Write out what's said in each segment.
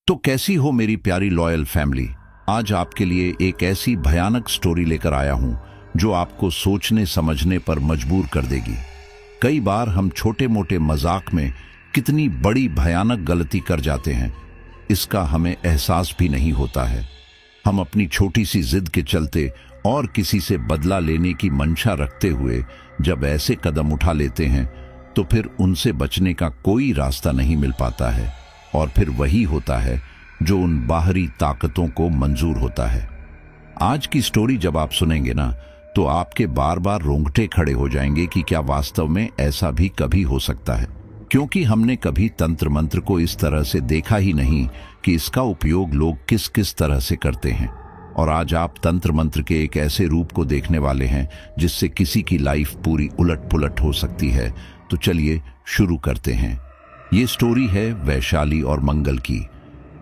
तो कैसी हो मेरी प्यारी लॉयल फैमिली। आज आपके लिए एक ऐसी भयानक स्टोरी लेकर आया हूं जो आपको सोचने समझने पर मजबूर कर देगी। कई बार हम छोटे मोटे मजाक में कितनी बड़ी भयानक गलती कर जाते हैं, इसका हमें एहसास भी नहीं होता है। हम अपनी छोटी सी जिद के चलते और किसी से बदला लेने की मंशा रखते हुए जब ऐसे कदम उठा लेते हैं तो फिर उनसे बचने का कोई रास्ता नहीं मिल पाता है, और फिर वही होता है जो उन बाहरी ताकतों को मंजूर होता है। आज की स्टोरी जब आप सुनेंगे ना, तो आपके बार बार रोंगटे खड़े हो जाएंगे कि क्या वास्तव में ऐसा भी कभी हो सकता है, क्योंकि हमने कभी तंत्र मंत्र को इस तरह से देखा ही नहीं कि इसका उपयोग लोग किस किस तरह से करते हैं। और आज आप तंत्र मंत्र के एक ऐसे रूप को देखने वाले हैं जिससे किसी की लाइफ पूरी उलट पुलट हो सकती है। तो चलिए शुरू करते हैं। ये स्टोरी है वैशाली और मंगल की।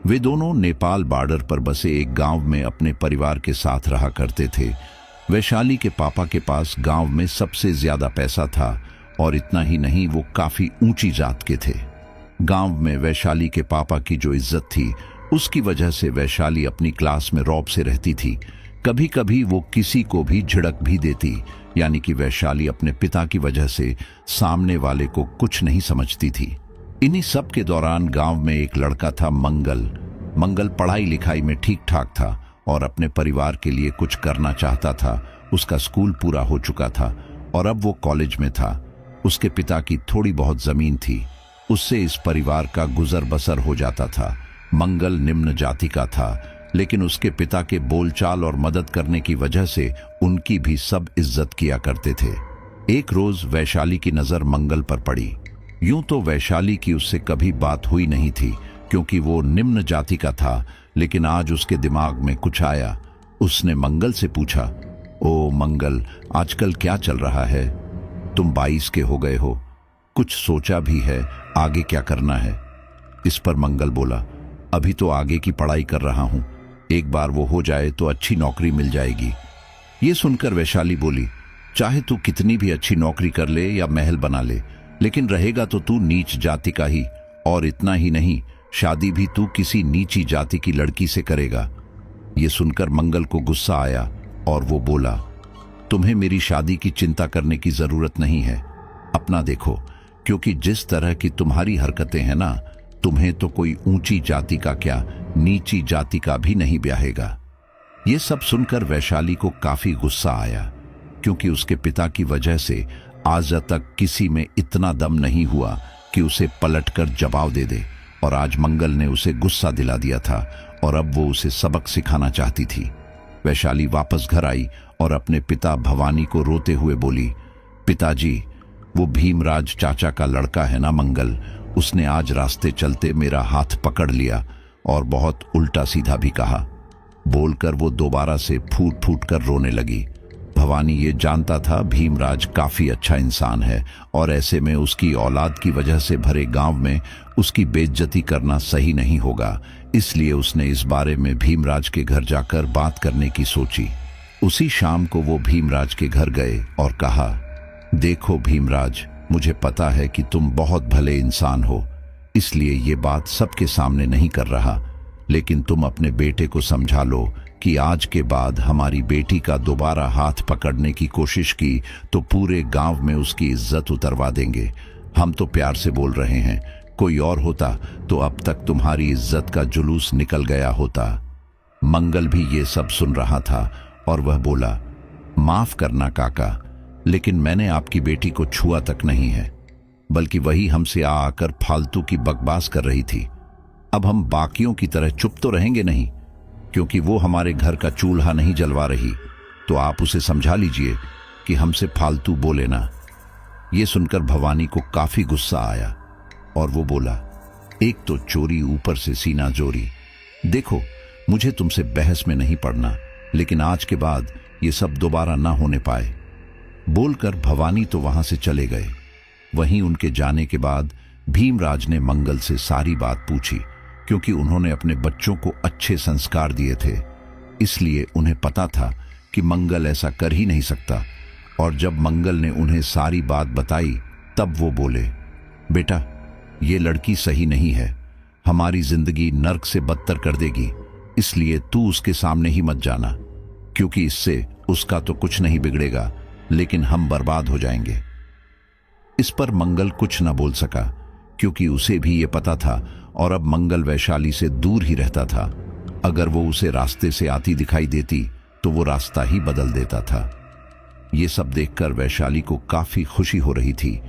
वे दोनों नेपाल बॉर्डर पर बसे एक गांव में अपने परिवार के साथ रहा करते थे। वैशाली के पापा के पास गांव में सबसे ज्यादा पैसा था, और इतना ही नहीं, वो काफी ऊंची जात के थे। गांव में वैशाली के पापा की जो इज्जत थी, उसकी वजह से वैशाली अपनी क्लास में रौब से रहती थी। कभी कभी वो किसी को भी झिड़क भी देती, यानी कि वैशाली अपने पिता की वजह से सामने वाले को कुछ नहीं समझती थी। इन्हीं सब के दौरान गांव में एक लड़का था, मंगल। मंगल पढ़ाई लिखाई में ठीक ठाक था और अपने परिवार के लिए कुछ करना चाहता था। उसका स्कूल पूरा हो चुका था और अब वो कॉलेज में था। उसके पिता की थोड़ी बहुत जमीन थी, उससे इस परिवार का गुजर बसर हो जाता था। मंगल निम्न जाति का था, लेकिन उसके पिता के बोलचाल और मदद करने की वजह से उनकी भी सब इज्जत किया करते थे। एक रोज वैशाली की नजर मंगल पर पड़ी। यूं तो वैशाली की उससे कभी बात हुई नहीं थी, क्योंकि वो निम्न जाति का था, लेकिन आज उसके दिमाग में कुछ आया। उसने मंगल से पूछा, ओ मंगल, आजकल क्या चल रहा है? तुम 22 के हो गए हो, कुछ सोचा भी है आगे क्या करना है? इस पर मंगल बोला, अभी तो आगे की पढ़ाई कर रहा हूं, एक बार वो हो जाए तो अच्छी नौकरी मिल जाएगी। ये सुनकर वैशाली बोली, चाहे तू कितनी भी अच्छी नौकरी कर ले या महल बना ले, लेकिन रहेगा तो तू नीच जाति का ही, और इतना ही नहीं, शादी भी तू किसी नीची जाति की लड़की से करेगा। ये सुनकर मंगल को गुस्सा आया और वो बोला, तुम्हें मेरी शादी की चिंता करने की जरूरत नहीं है, अपना देखो, क्योंकि जिस तरह की तुम्हारी हरकतें हैं ना, तुम्हें तो कोई ऊंची जाति का क्या, नीची जाति का भी नहीं ब्याहेगा। ये सब सुनकर वैशाली को काफी गुस्सा आया, क्योंकि उसके पिता की वजह से आज तक किसी में इतना दम नहीं हुआ कि उसे पलटकर जवाब दे दे, और आज मंगल ने उसे गुस्सा दिला दिया था और अब वो उसे सबक सिखाना चाहती थी। वैशाली वापस घर आई और अपने पिता भवानी को रोते हुए बोली, पिताजी, वो भीमराज चाचा का लड़का है ना मंगल, उसने आज रास्ते चलते मेरा हाथ पकड़ लिया और बहुत उल्टा सीधा भी कहा। बोलकर वो दोबारा से फूट फूट कर रोने लगी। भवानी ये जानता था भीमराज काफी अच्छा इंसान है, और ऐसे में उसकी औलाद की वजह से भरे गांव में उसकी बेइज्जती करना सही नहीं होगा, इसलिए उसने इस बारे में भीमराज के घर जाकर बात करने की सोची। उसी शाम को वो भीमराज के घर गए और कहा, देखो भीमराज, मुझे पता है कि तुम बहुत भले इंसान हो, इसलिए ये बात सबके सामने नहीं कर रहा, लेकिन तुम अपने बेटे को समझा लो कि आज के बाद हमारी बेटी का दोबारा हाथ पकड़ने की कोशिश की तो पूरे गांव में उसकी इज्जत उतरवा देंगे। हम तो प्यार से बोल रहे हैं, कोई और होता तो अब तक तुम्हारी इज्जत का जुलूस निकल गया होता। मंगल भी ये सब सुन रहा था और वह बोला, माफ करना काका, लेकिन मैंने आपकी बेटी को छुआ तक नहीं है, बल्कि वही हमसे आकर फालतू की बकवास कर रही थी। अब हम बाकियों की तरह चुप तो रहेंगे नहीं, क्योंकि वो हमारे घर का चूल्हा नहीं जलवा रही, तो आप उसे समझा लीजिए कि हमसे फालतू बोले ना। ये सुनकर भवानी को काफी गुस्सा आया और वो बोला, एक तो चोरी ऊपर से सीना जोरी। देखो, मुझे तुमसे बहस में नहीं पड़ना, लेकिन आज के बाद ये सब दोबारा ना होने पाए। बोलकर भवानी तो वहां से चले गए। वहीं उनके जाने के बाद भीमराज ने मंगल से सारी बात पूछी, क्योंकि उन्होंने अपने बच्चों को अच्छे संस्कार दिए थे, इसलिए उन्हें पता था कि मंगल ऐसा कर ही नहीं सकता। और जब मंगल ने उन्हें सारी बात बताई, तब वो बोले, बेटा, ये लड़की सही नहीं है, हमारी जिंदगी नर्क से बदतर कर देगी, इसलिए तू उसके सामने ही मत जाना, क्योंकि इससे उसका तो कुछ नहीं बिगड़ेगा, लेकिन हम बर्बाद हो जाएंगे। इस पर मंगल कुछ न बोल सका, क्योंकि उसे भी ये पता था, और अब मंगल वैशाली से दूर ही रहता था। अगर वो उसे रास्ते से आती दिखाई देती तो वो रास्ता ही बदल देता था। ये सब देखकर वैशाली को काफी खुशी हो रही थी।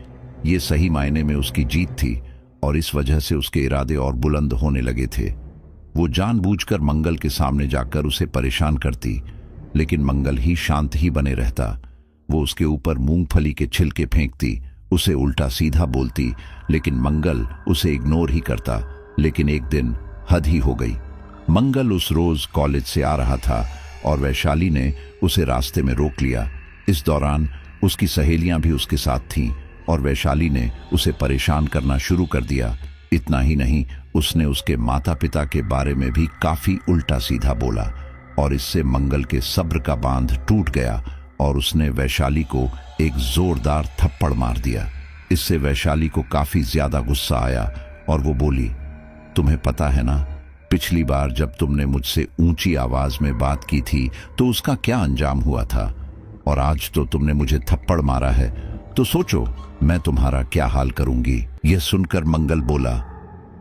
ये सही मायने में उसकी जीत थी, और इस वजह से उसके इरादे और बुलंद होने लगे थे। वो जानबूझकर मंगल के सामने जाकर उसे परेशान करती, लेकिन मंगल ही शांत ही बने रहता। वो उसके ऊपर मूंगफली के छिलके फेंकती, उसे उल्टा सीधा बोलती, लेकिन मंगल उसे इग्नोर ही करता। लेकिन एक दिन हद ही हो गई। मंगल उस रोज कॉलेज से आ रहा था और वैशाली ने उसे रास्ते में रोक लिया। इस दौरान उसकी सहेलियां भी उसके साथ थीं और वैशाली ने उसे परेशान करना शुरू कर दिया। इतना ही नहीं, उसने उसके माता पिता के बारे में भी काफी उल्टा सीधा बोला, और इससे मंगल के सब्र का बांध टूट गया और उसने वैशाली को एक जोरदार थप्पड़ मार दिया। इससे वैशाली को काफी ज्यादा गुस्सा आया और वो बोली, तुम्हें पता है ना, पिछली बार जब तुमने मुझसे ऊंची आवाज में बात की थी तो उसका क्या अंजाम हुआ था, और आज तो तुमने मुझे थप्पड़ मारा है, तो सोचो मैं तुम्हारा क्या हाल करूंगी। यह सुनकर मंगल बोला,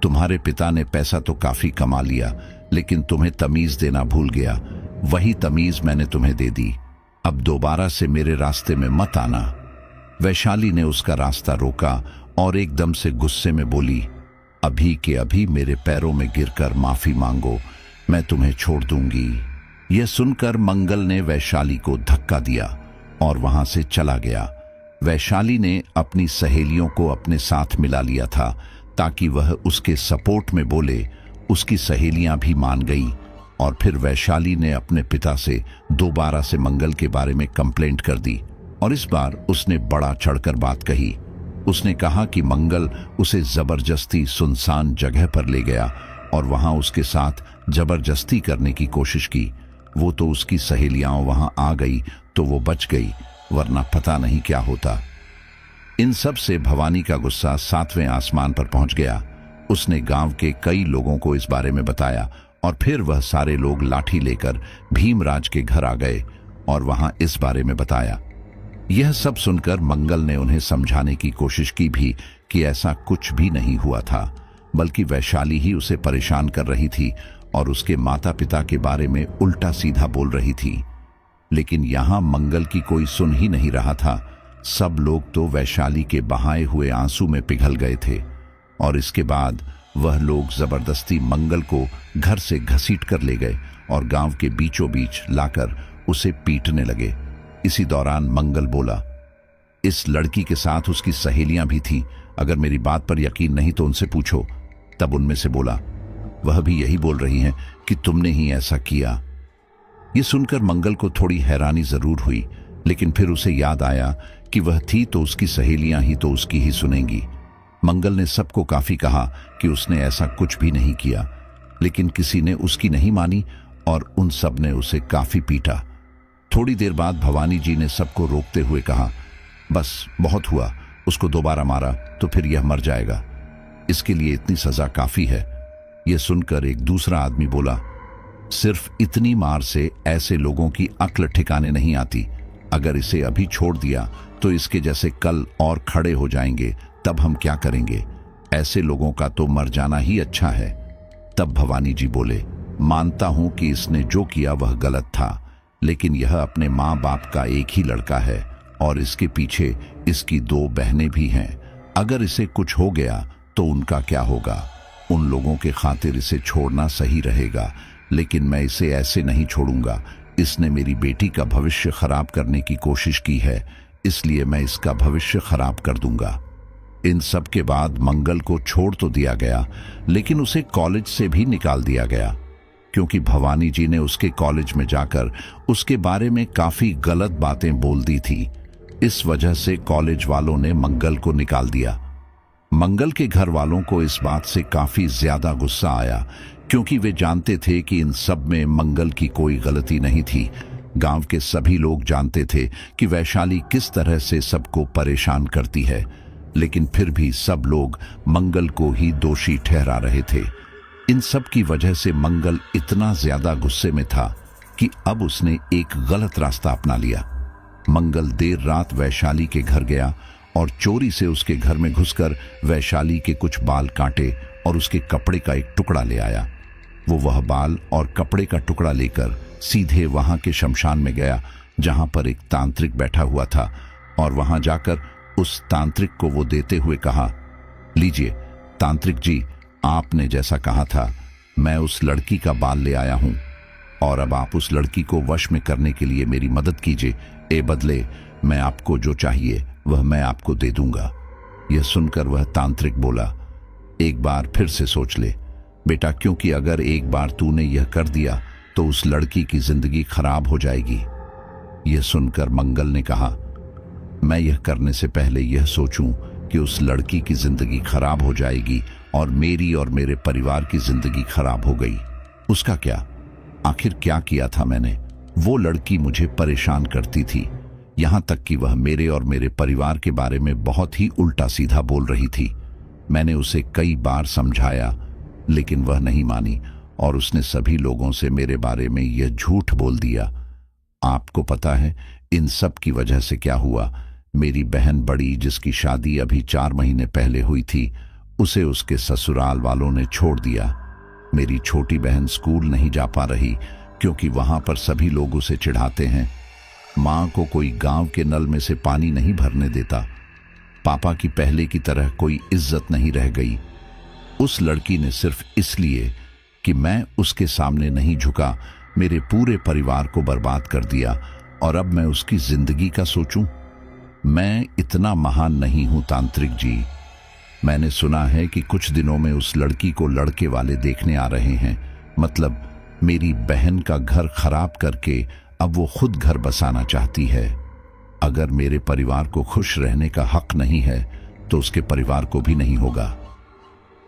तुम्हारे पिता ने पैसा तो काफी कमा लिया, लेकिन तुम्हें तमीज देना भूल गया। वही तमीज मैंने तुम्हें दे दी, अब दोबारा से मेरे रास्ते में मत आना। वैशाली ने उसका रास्ता रोका और एकदम से गुस्से में बोली, अभी के अभी मेरे पैरों में गिरकर माफी मांगो, मैं तुम्हें छोड़ दूंगी। यह सुनकर मंगल ने वैशाली को धक्का दिया और वहां से चला गया। वैशाली ने अपनी सहेलियों को अपने साथ मिला लिया था ताकि वह उसके सपोर्ट में बोले। उसकी सहेलियां भी मान गईं और फिर वैशाली ने अपने पिता से दोबारा से मंगल के बारे में कंप्लेंट कर दी, और इस बार उसने बड़ा चढ़कर बात कही। उसने कहा कि मंगल उसे जबरदस्ती सुनसान जगह पर ले गया और वहां उसके साथ जबरदस्ती करने की कोशिश की। वो तो उसकी सहेलियां वहां आ गई तो वो बच गई, वरना पता नहीं क्या होता। इन सब से भवानी का गुस्सा 7वें आसमान पर पहुंच गया। उसने गांव के कई लोगों को इस बारे में बताया और फिर वह सारे लोग लाठी लेकर भीमराज के घर आ गए और वहां इस बारे में बताया। यह सब सुनकर मंगल ने उन्हें समझाने की कोशिश की भी कि ऐसा कुछ भी नहीं हुआ था, बल्कि वैशाली ही उसे परेशान कर रही थी और उसके माता पिता के बारे में उल्टा सीधा बोल रही थी। लेकिन यहां मंगल की कोई सुन ही नहीं रहा था। सब लोग तो वैशाली के बहाए हुए आंसू में पिघल गए थे, और इसके बाद वह लोग जबरदस्ती मंगल को घर से घसीट कर ले गए और गांव के बीचों बीच लाकर उसे पीटने लगे। इसी दौरान मंगल बोला, इस लड़की के साथ उसकी सहेलियां भी थीं, अगर मेरी बात पर यकीन नहीं तो उनसे पूछो। तब उनमें से बोला, वह भी यही बोल रही हैं कि तुमने ही ऐसा किया। ये सुनकर मंगल को थोड़ी हैरानी जरूर हुई, लेकिन फिर उसे याद आया कि वह थी तो उसकी सहेलियां ही तो उसकी ही सुनेंगी। मंगल ने सबको काफी कहा कि उसने ऐसा कुछ भी नहीं किया, लेकिन किसी ने उसकी नहीं मानी और उन सब ने उसे काफी पीटा। थोड़ी देर बाद भवानी जी ने सबको रोकते हुए कहा, बस बहुत हुआ, उसको दोबारा मारा तो फिर यह मर जाएगा, इसके लिए इतनी सजा काफी है। यह सुनकर एक दूसरा आदमी बोला, सिर्फ इतनी मार से ऐसे लोगों की अक्ल ठिकाने नहीं आती। अगर इसे अभी छोड़ दिया तो इसके जैसे कल और खड़े हो जाएंगे, तब हम क्या करेंगे? ऐसे लोगों का तो मर जाना ही अच्छा है। तब भवानी जी बोले, मानता हूं कि इसने जो किया वह गलत था, लेकिन यह अपने माँ बाप का एक ही लड़का है और इसके पीछे इसकी 2 बहनें भी हैं। अगर इसे कुछ हो गया तो उनका क्या होगा? उन लोगों के खातिर इसे छोड़ना सही रहेगा, लेकिन मैं इसे ऐसे नहीं छोड़ूंगा। इसने मेरी बेटी का भविष्य खराब करने की कोशिश की है, इसलिए मैं इसका भविष्य खराब कर दूंगा। इन सब के बाद मंगल को छोड़ तो दिया गया, लेकिन उसे कॉलेज से भी निकाल दिया गया, क्योंकि भवानी जी ने उसके कॉलेज में जाकर उसके बारे में काफी गलत बातें बोल दी थी। इस वजह से कॉलेज वालों ने मंगल को निकाल दिया। मंगल के घर वालों को इस बात से काफी ज्यादा गुस्सा आया, क्योंकि वे जानते थे कि इन सब में मंगल की कोई गलती नहीं थी। गांव के सभी लोग जानते थे कि वैशाली किस तरह से सबको परेशान करती है, लेकिन फिर भी सब लोग मंगल को ही दोषी ठहरा रहे थे। इन सब की वजह से मंगल इतना ज्यादा गुस्से में था कि अब उसने एक गलत रास्ता अपना लिया। मंगल देर रात वैशाली के घर गया और चोरी से उसके घर में घुसकर वैशाली के कुछ बाल काटे और उसके कपड़े का एक टुकड़ा ले आया। वो वह बाल और कपड़े का टुकड़ा लेकर सीधे वहां के शमशान में गया जहां पर एक तांत्रिक बैठा हुआ था, और वहां जाकर उस तांत्रिक को वो देते हुए कहा, लीजिए तांत्रिक जी, आपने जैसा कहा था मैं उस लड़की का बाल ले आया हूं और अब आप उस लड़की को वश में करने के लिए मेरी मदद कीजिए। ए बदले मैं आपको जो चाहिए वह मैं आपको दे दूंगा। यह सुनकर वह तांत्रिक बोला, एक बार फिर से सोच ले बेटा, क्योंकि अगर एक बार तूने यह कर दिया तो उस लड़की की जिंदगी खराब हो जाएगी। यह सुनकर मंगल ने कहा, मैं यह करने से पहले यह सोचूं कि उस लड़की की जिंदगी खराब हो जाएगी और मेरी और मेरे परिवार की जिंदगी खराब हो गई, उसका क्या? आखिर क्या किया था मैंने? वो लड़की मुझे परेशान करती थी, यहां तक कि वह मेरे और मेरे परिवार के बारे में बहुत ही उल्टा सीधा बोल रही थी। मैंने उसे कई बार समझाया लेकिन वह नहीं मानी और उसने सभी लोगों से मेरे बारे में यह झूठ बोल दिया। आपको पता है इन सब की वजह से क्या हुआ? मेरी बहन बड़ी, जिसकी शादी अभी 4 महीने पहले हुई थी, उसे उसके ससुराल वालों ने छोड़ दिया। मेरी छोटी बहन स्कूल नहीं जा पा रही क्योंकि वहां पर सभी लोग उसे चिढ़ाते हैं। मां को कोई गांव के नल में से पानी नहीं भरने देता। पापा की पहले की तरह कोई इज्जत नहीं रह गई। उस लड़की ने सिर्फ इसलिए कि मैं उसके सामने नहीं झुका, मेरे पूरे परिवार को बर्बाद कर दिया, और अब मैं उसकी जिंदगी का सोचूं? मैं इतना महान नहीं हूं तांत्रिक जी। मैंने सुना है कि कुछ दिनों में उस लड़की को लड़के वाले देखने आ रहे हैं, मतलब मेरी बहन का घर खराब करके अब वो खुद घर बसाना चाहती है। अगर मेरे परिवार को खुश रहने का हक नहीं है तो उसके परिवार को भी नहीं होगा।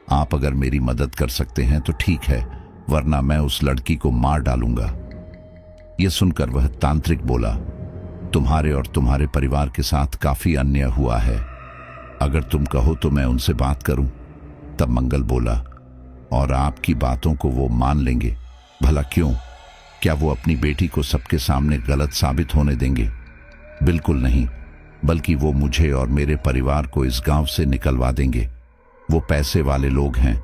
आप अगर मेरी मदद कर सकते हैं तो ठीक है, वरना मैं उस लड़की को मार डालूंगा। यह सुनकर वह तांत्रिक बोला, तुम्हारे और तुम्हारे परिवार के साथ काफी अन्याय हुआ है, अगर तुम कहो तो मैं उनसे बात करूं। तब मंगल बोला, और आपकी बातों को वो मान लेंगे? भला क्यों? क्या वो अपनी बेटी को सबके सामने गलत साबित होने देंगे? बिल्कुल नहीं, बल्कि वो मुझे और मेरे परिवार को इस गांव से निकलवा देंगे। वो पैसे वाले लोग हैं,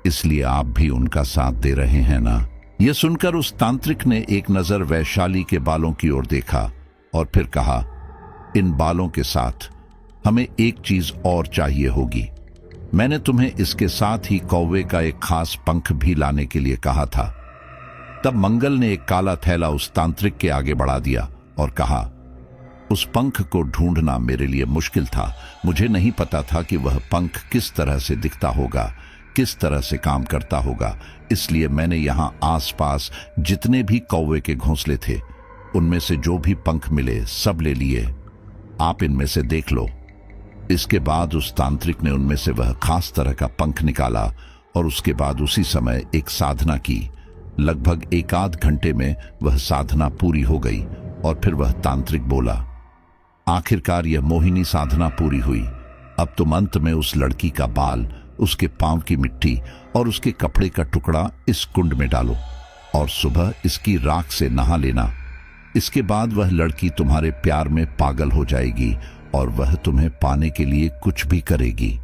इसलिए आप भी उनका साथ दे रहे हैं ना? यह सुनकर उस तांत्रिक ने एक नजर वैशाली के बालों की ओर देखा और फिर कहा, इन बालों के साथ हमें एक चीज और चाहिए होगी। मैंने तुम्हें इसके साथ ही कौवे का एक खास पंख भी लाने के लिए कहा था। तब मंगल ने एक काला थैला उस तांत्रिक के आगे बढ़ा दिया और कहा, उस पंख को ढूंढना मेरे लिए मुश्किल था। मुझे नहीं पता था कि वह पंख किस तरह से दिखता होगा, किस तरह से काम करता होगा, इसलिए मैंने यहां आसपास जितने भी कौवे के घोंसले थे उनमें से जो भी पंख मिले सब ले लिए। आप इनमें से देख लो। इसके बाद उस तांत्रिक ने उनमें से वह खास तरह का पंख निकाला और उसके बाद उसी समय एक साधना की। लगभग 1 आध घंटे में वह साधना पूरी हो गई और फिर वह तांत्रिक बोला, आखिरकार यह मोहिनी साधना पूरी हुई। अब तुम अंत में उस लड़की का बाल, उसके पांव की मिट्टी और उसके कपड़े का टुकड़ा इस कुंड में डालो और सुबह इसकी राख से नहा लेना। इसके बाद वह लड़की तुम्हारे प्यार में पागल हो जाएगी और वह तुम्हें पाने के लिए कुछ भी करेगी।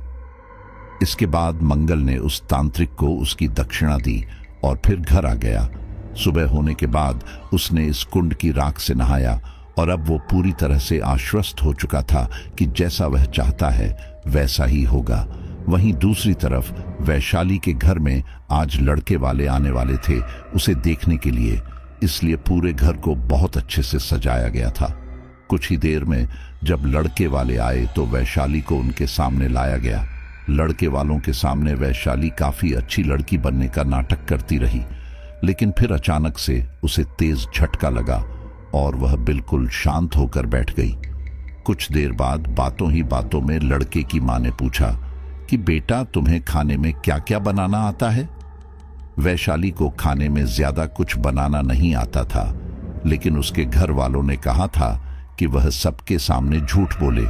इसके बाद मंगल ने उस तांत्रिक को उसकी दक्षिणा दी और फिर घर आ गया। सुबह होने के बाद उसने इस कुंड की राख से नहाया और अब वो पूरी तरह से आश्वस्त हो चुका था कि जैसा वह चाहता है वैसा ही होगा। वहीं दूसरी तरफ वैशाली के घर में आज लड़के वाले आने वाले थे उसे देखने के लिए, इसलिए पूरे घर को बहुत अच्छे से सजाया गया था। कुछ ही देर में जब लड़के वाले आए तो वैशाली को उनके सामने लाया गया। लड़के वालों के सामने वैशाली काफी अच्छी लड़की बनने का नाटक करती रही, लेकिन फिर अचानक से उसे तेज झटका लगा और वह बिल्कुल शांत होकर बैठ गई। कुछ देर बाद बातों ही बातों में लड़के की मां ने पूछा कि बेटा तुम्हें खाने में क्या क्या बनाना आता है? वैशाली को खाने में ज्यादा कुछ बनाना नहीं आता था, लेकिन उसके घर वालों ने कहा था कि वह सबके सामने झूठ बोले।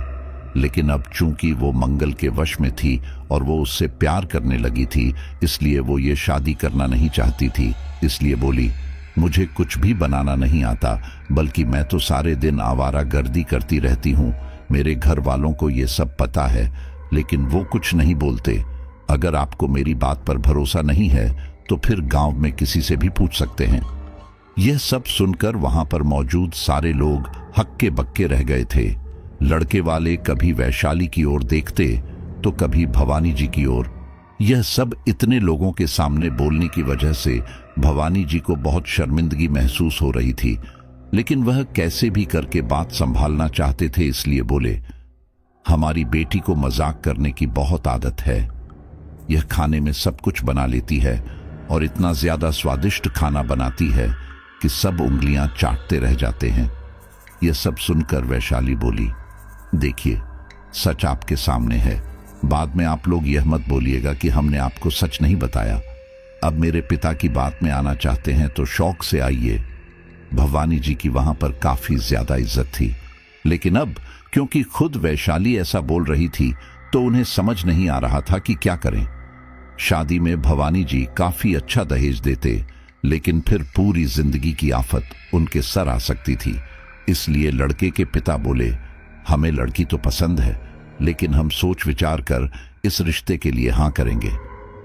लेकिन अब चूंकि वो मंगल के वश में थी और वो उससे प्यार करने लगी थी, इसलिए वो ये शादी करना नहीं चाहती थी। इसलिए बोली, मुझे कुछ भी बनाना नहीं आता, बल्कि मैं तो सारे दिन आवारा गर्दी करती रहती हूँ। मेरे घर वालों को ये सब पता है, लेकिन वो कुछ नहीं बोलते। अगर आपको मेरी बात पर भरोसा नहीं है तो फिर गांव में किसी से भी पूछ सकते हैं। यह सब सुनकर वहां पर मौजूद सारे लोग हक्के बक्के रह गए थे। लड़के वाले कभी वैशाली की ओर देखते तो कभी भवानी जी की ओर। यह सब इतने लोगों के सामने बोलने की वजह से भवानी जी को बहुत शर्मिंदगी महसूस हो रही थी, लेकिन वह कैसे भी करके बात संभालना चाहते थे, इसलिए बोले, हमारी बेटी को मजाक करने की बहुत आदत है। यह खाने में सब कुछ बना लेती है और इतना ज्यादा स्वादिष्ट खाना बनाती है कि सब उंगलियां चाटते रह जाते हैं। यह सब सुनकर वैशाली बोली, देखिए, सच आपके सामने है। बाद में आप लोग यह मत बोलिएगा कि हमने आपको सच नहीं बताया। अब मेरे पिता की बात में आना चाहते हैं तो शौक से आइए। भवानी जी की वहां पर काफी ज्यादा इज्जत थी, लेकिन अब क्योंकि खुद वैशाली ऐसा बोल रही थी तो उन्हें समझ नहीं आ रहा था कि क्या करें। शादी में भवानी जी काफी अच्छा दहेज देते, लेकिन फिर पूरी जिंदगी की आफत उनके सर आ सकती थी। इसलिए लड़के के पिता बोले, हमें लड़की तो पसंद है, लेकिन हम सोच विचार कर इस रिश्ते के लिए हां करेंगे।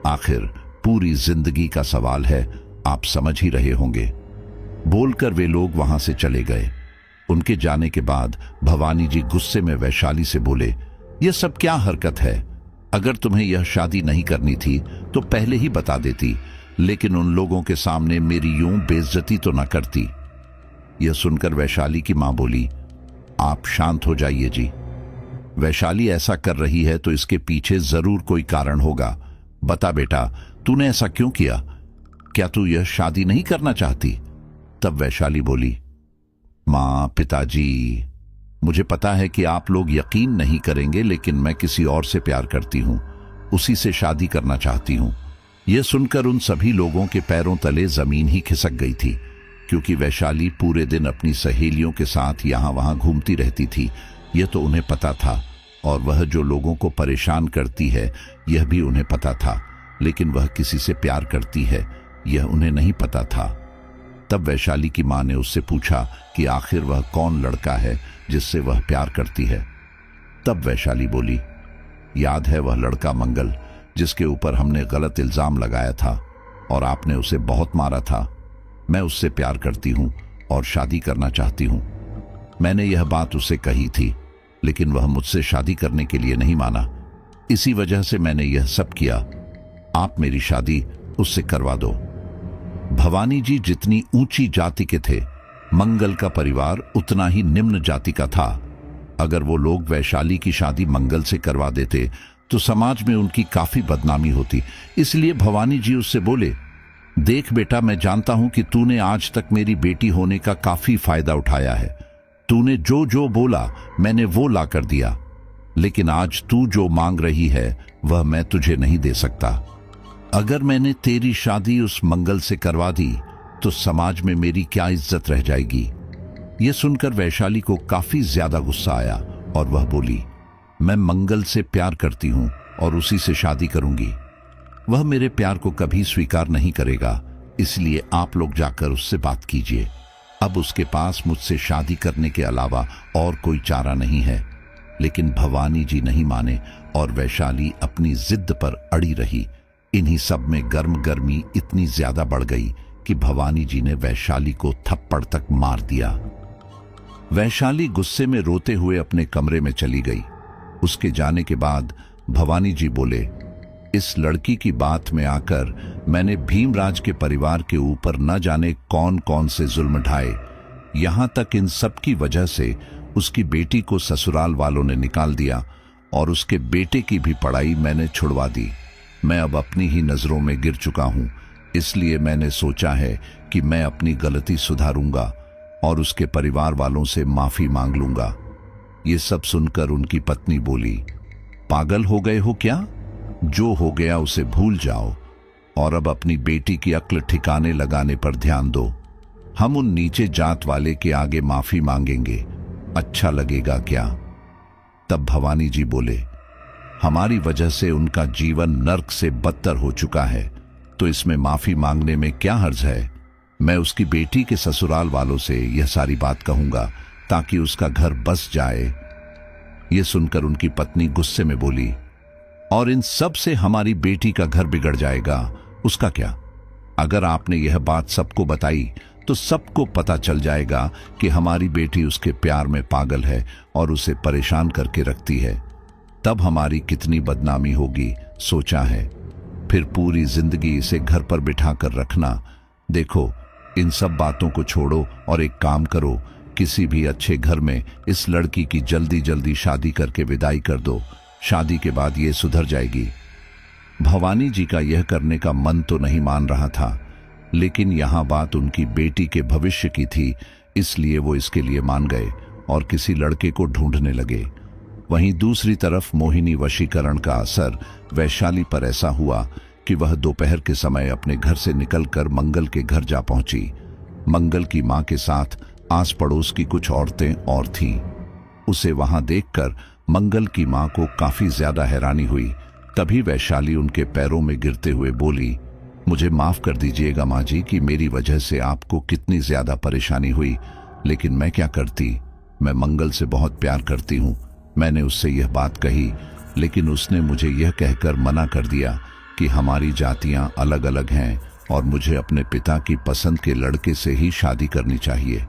आखिर पूरी जिंदगी का सवाल है, आप समझ ही रहे होंगे। बोलकर वे लोग वहां से चले गए। उनके जाने के बाद भवानी जी गुस्से में वैशाली से बोले, यह सब क्या हरकत है? अगर तुम्हें यह शादी नहीं करनी थी तो पहले ही बता देती, लेकिन उन लोगों के सामने मेरी यूं बेइज्जती तो न करती। यह सुनकर वैशाली की मां बोली, आप शांत हो जाइए जी। वैशाली ऐसा कर रही है तो इसके पीछे जरूर कोई कारण होगा। बता बेटा, तूने ऐसा क्यों किया? क्या तू यह शादी नहीं करना चाहती? तब वैशाली बोली, मां, पिताजी, मुझे पता है कि आप लोग यकीन नहीं करेंगे, लेकिन मैं किसी और से प्यार करती हूं, उसी से शादी करना चाहती हूं। यह सुनकर उन सभी लोगों के पैरों तले जमीन ही खिसक गई थी, क्योंकि वैशाली पूरे दिन अपनी सहेलियों के साथ यहां वहां घूमती रहती थी। यह तो उन्हें पता था, और वह जो लोगों को परेशान करती है यह भी उन्हें पता था, लेकिन वह किसी से प्यार करती है यह उन्हें नहीं पता था। तब वैशाली की मां ने उससे पूछा कि आखिर वह कौन लड़का है जिससे वह प्यार करती है। तब वैशाली बोली, याद है वह लड़का मंगल, जिसके ऊपर हमने गलत इल्जाम लगाया था और आपने उसे बहुत मारा था। मैं उससे प्यार करती हूं और शादी करना चाहती हूं। मैंने यह बात उसे कही थी, लेकिन वह मुझसे शादी करने के लिए नहीं माना। इसी वजह से मैंने यह सब किया। आप मेरी शादी उससे करवा दो। भवानी जी जितनी ऊंची जाति के थे, मंगल का परिवार उतना ही निम्न जाति का था। अगर वो लोग वैशाली की शादी मंगल से करवा देते तो समाज में उनकी काफी बदनामी होती। इसलिए भवानी जी उससे बोले, देख बेटा, मैं जानता हूं कि तूने आज तक मेरी बेटी होने का काफी फायदा उठाया है। तूने जो जो बोला मैंने वो ला कर दिया, लेकिन आज तू जो मांग रही है वह मैं तुझे नहीं दे सकता। अगर मैंने तेरी शादी उस मंगल से करवा दी तो समाज में मेरी क्या इज्जत रह जाएगी। यह सुनकर वैशाली को काफी ज्यादा गुस्सा आया और वह बोली, मैं मंगल से प्यार करती हूं और उसी से शादी करूंगी। वह मेरे प्यार को कभी स्वीकार नहीं करेगा, इसलिए आप लोग जाकर उससे बात कीजिए। अब उसके पास मुझसे शादी करने के अलावा और कोई चारा नहीं है। लेकिन भवानी जी नहीं माने और वैशाली अपनी जिद पर अड़ी रही। इन्हीं सब में गर्म गर्मी इतनी ज्यादा बढ़ गई कि भवानी जी ने वैशाली को थप्पड़ तक मार दिया। वैशाली गुस्से में रोते हुए अपने कमरे में चली गई। उसके जाने के बाद भवानी जी बोले, इस लड़की की बात में आकर मैंने भीमराज के परिवार के ऊपर न जाने कौन कौन से जुल्म ढाए। यहां तक इन सब की वजह से उसकी बेटी को ससुराल वालों ने निकाल दिया और उसके बेटे की भी पढ़ाई मैंने छुड़वा दी। मैं अब अपनी ही नजरों में गिर चुका हूं, इसलिए मैंने सोचा है कि मैं अपनी गलती सुधारूंगा और उसके परिवार वालों से माफी मांग लूंगा। ये सब सुनकर उनकी पत्नी बोली, पागल हो गए हो क्या? जो हो गया उसे भूल जाओ और अब अपनी बेटी की अक्ल ठिकाने लगाने पर ध्यान दो। हम उन नीचे जात वाले के आगे माफी मांगेंगे, अच्छा लगेगा क्या? तब भवानी जी बोले, हमारी वजह से उनका जीवन नर्क से बदतर हो चुका है, तो इसमें माफी मांगने में क्या हर्ज है। मैं उसकी बेटी के ससुराल वालों से यह सारी बात कहूंगा ताकि उसका घर बस जाए। यह सुनकर उनकी पत्नी गुस्से में बोली, और इन सब से हमारी बेटी का घर बिगड़ जाएगा, उसका क्या। अगर आपने यह बात सबको बताई तो सबको पता चल जाएगा कि हमारी बेटी उसके प्यार में पागल है और उसे परेशान करके रखती है। तब हमारी कितनी बदनामी होगी, सोचा है। फिर पूरी जिंदगी इसे घर पर बिठा कर रखना। देखो, इन सब बातों को छोड़ो और एक काम करो, किसी भी अच्छे घर में इस लड़की की जल्दी जल्दी शादी करके विदाई कर दो। शादी के बाद ये सुधर जाएगी। भवानी जी का यह करने का मन तो नहीं मान रहा था, लेकिन यहां बात उनकी बेटी के भविष्य की थी, इसलिए वो इसके लिए मान गए और किसी लड़के को ढूंढने लगे। वहीं दूसरी तरफ मोहिनी वशीकरण का असर वैशाली पर ऐसा हुआ कि वह दोपहर के समय अपने घर से निकलकर मंगल के घर जा पहुंची। मंगल की मां के साथ आस पड़ोस की कुछ औरतें और थीं। उसे वहां देखकर मंगल की मां को काफी ज्यादा हैरानी हुई। तभी वैशाली उनके पैरों में गिरते हुए बोली, मुझे माफ कर दीजिएगा माँ जी कि मेरी वजह से आपको कितनी ज्यादा परेशानी हुई, लेकिन मैं क्या करती। मैं मंगल से बहुत प्यार करती हूँ। मैंने उससे यह बात कही, लेकिन उसने मुझे यह कहकर मना कर दिया कि हमारी जातियां अलग अलग हैं और मुझे अपने पिता की पसंद के लड़के से ही शादी करनी चाहिए।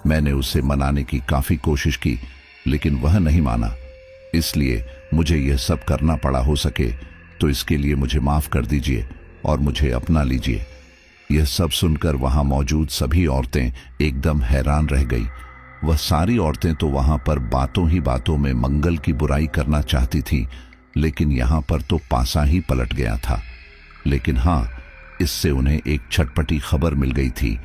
मैंने उसे मनाने की काफी कोशिश की, लेकिन वह नहीं माना, इसलिए मुझे यह सब करना पड़ा। हो सके तो इसके लिए मुझे माफ कर दीजिए और मुझे अपना लीजिए। यह सब सुनकर वहां मौजूद सभी औरतें एकदम हैरान रह गई। वह सारी औरतें तो वहां पर बातों ही बातों में मंगल की बुराई करना चाहती थी, लेकिन यहां पर तो पासा ही पलट गया था। लेकिन हाँ, इससे उन्हें एक छटपटी खबर मिल गई थी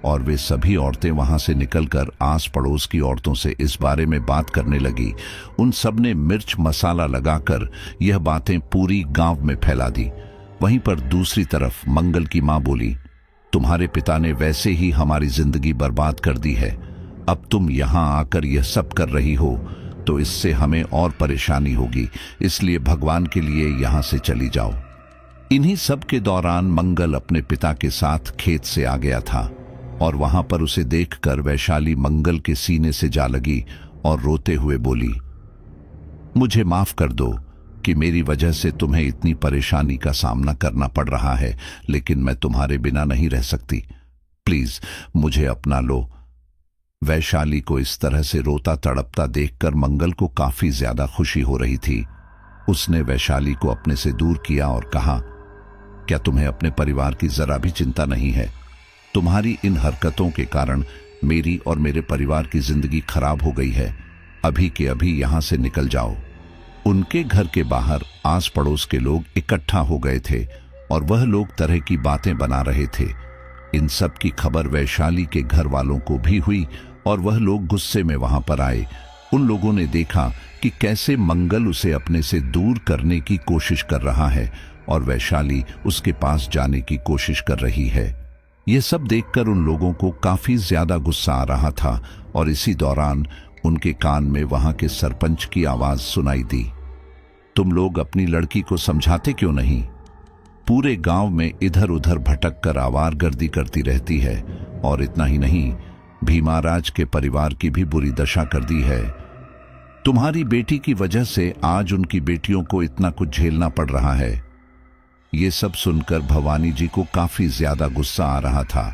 और वे सभी औरतें वहां से निकलकर आस पड़ोस की औरतों से इस बारे में बात करने लगी। उन सब ने मिर्च मसाला लगाकर यह बातें पूरी गांव में फैला दी। वहीं पर दूसरी तरफ मंगल की मां बोली, तुम्हारे पिता ने वैसे ही हमारी जिंदगी बर्बाद कर दी है, अब तुम यहां आकर यह सब कर रही हो तो इससे हमें और परेशानी होगी, इसलिए भगवान के लिए यहां से चली जाओ। इन्हीं सब के दौरान मंगल अपने पिता के साथ खेत से आ गया था और वहां पर उसे देखकर वैशाली मंगल के सीने से जा लगी और रोते हुए बोली, मुझे माफ कर दो कि मेरी वजह से तुम्हें इतनी परेशानी का सामना करना पड़ रहा है, लेकिन मैं तुम्हारे बिना नहीं रह सकती। प्लीज मुझे अपना लो। वैशाली को इस तरह से रोता तड़पता देखकर मंगल को काफी ज्यादा खुशी हो रही थी। उसने वैशाली को अपने से दूर किया और कहा, क्या तुम्हें अपने परिवार की जरा भी चिंता नहीं है? तुम्हारी इन हरकतों के कारण मेरी और मेरे परिवार की जिंदगी खराब हो गई है। अभी के अभी यहां से निकल जाओ। उनके घर के बाहर आस पड़ोस के लोग इकट्ठा हो गए थे और वह लोग तरह की बातें बना रहे थे। इन सब की खबर वैशाली के घर वालों को भी हुई और वह लोग गुस्से में वहां पर आए। उन लोगों ने देखा कि कैसे मंगल उसे अपने से दूर करने की कोशिश कर रहा है और वैशाली उसके पास जाने की कोशिश कर रही है। यह सब देखकर उन लोगों को काफी ज्यादा गुस्सा आ रहा था और इसी दौरान उनके कान में वहां के सरपंच की आवाज सुनाई दी, तुम लोग अपनी लड़की को समझाते क्यों नहीं? पूरे गांव में इधर उधर भटक कर आवारगर्दी करती रहती है और इतना ही नहीं, भीमाराज के परिवार की भी बुरी दशा कर दी है। तुम्हारी बेटी की वजह से आज उनकी बेटियों को इतना कुछ झेलना पड़ रहा है। ये सब सुनकर भवानी जी को काफी ज्यादा गुस्सा आ रहा था।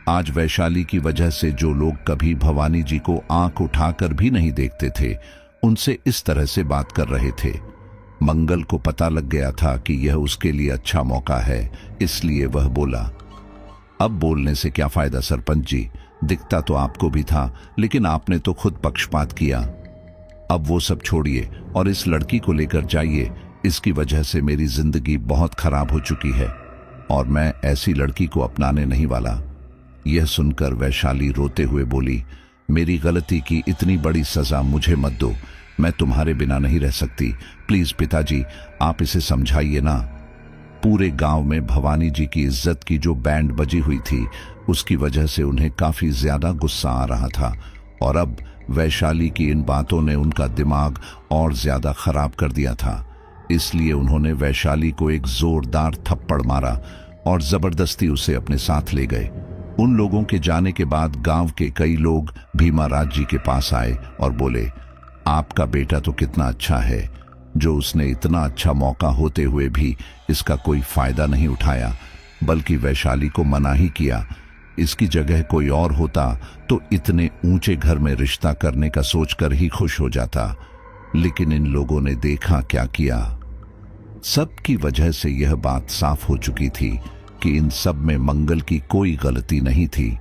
आज वैशाली की वजह से जो लोग कभी भवानी जी को आंख उठाकर भी नहीं देखते थे, उनसे इस तरह से बात कर रहे थे। मंगल को पता लग गया था कि यह उसके लिए अच्छा मौका है, इसलिए वह बोला, अब बोलने से क्या फायदा सरपंच जी, दिखता तो आपको भी था, लेकिन आपने तो खुद पक्षपात किया। अब वो सब छोड़िए और इस लड़की को लेकर जाइए। इसकी वजह से मेरी जिंदगी बहुत खराब हो चुकी है और मैं ऐसी लड़की को अपनाने नहीं वाला। यह सुनकर वैशाली रोते हुए बोली, मेरी गलती की इतनी बड़ी सजा मुझे मत दो, मैं तुम्हारे बिना नहीं रह सकती। प्लीज पिताजी, आप इसे समझाइए ना। पूरे गांव में भवानी जी की इज्जत की जो बैंड बजी हुई थी, उसकी वजह से उन्हें काफी ज्यादा गुस्सा आ रहा था और अब वैशाली की इन बातों ने उनका दिमाग और ज्यादा खराब कर दिया था। इसलिए उन्होंने वैशाली को एक जोरदार थप्पड़ मारा और जबरदस्ती उसे अपने साथ ले गए। उन लोगों के जाने के बाद गांव के कई लोग भीमाराज जी के पास आए और बोले, आपका बेटा तो कितना अच्छा है, जो उसने इतना अच्छा मौका होते हुए भी इसका कोई फायदा नहीं उठाया, बल्कि वैशाली को मना ही किया। इसकी जगह कोई और होता तो इतने ऊंचे घर में रिश्ता करने का सोचकर ही खुश हो जाता। लेकिन इन लोगों ने देखा क्या किया। सबकी वजह से यह बात साफ हो चुकी थी कि इन सब में मंगल की कोई गलती नहीं थी।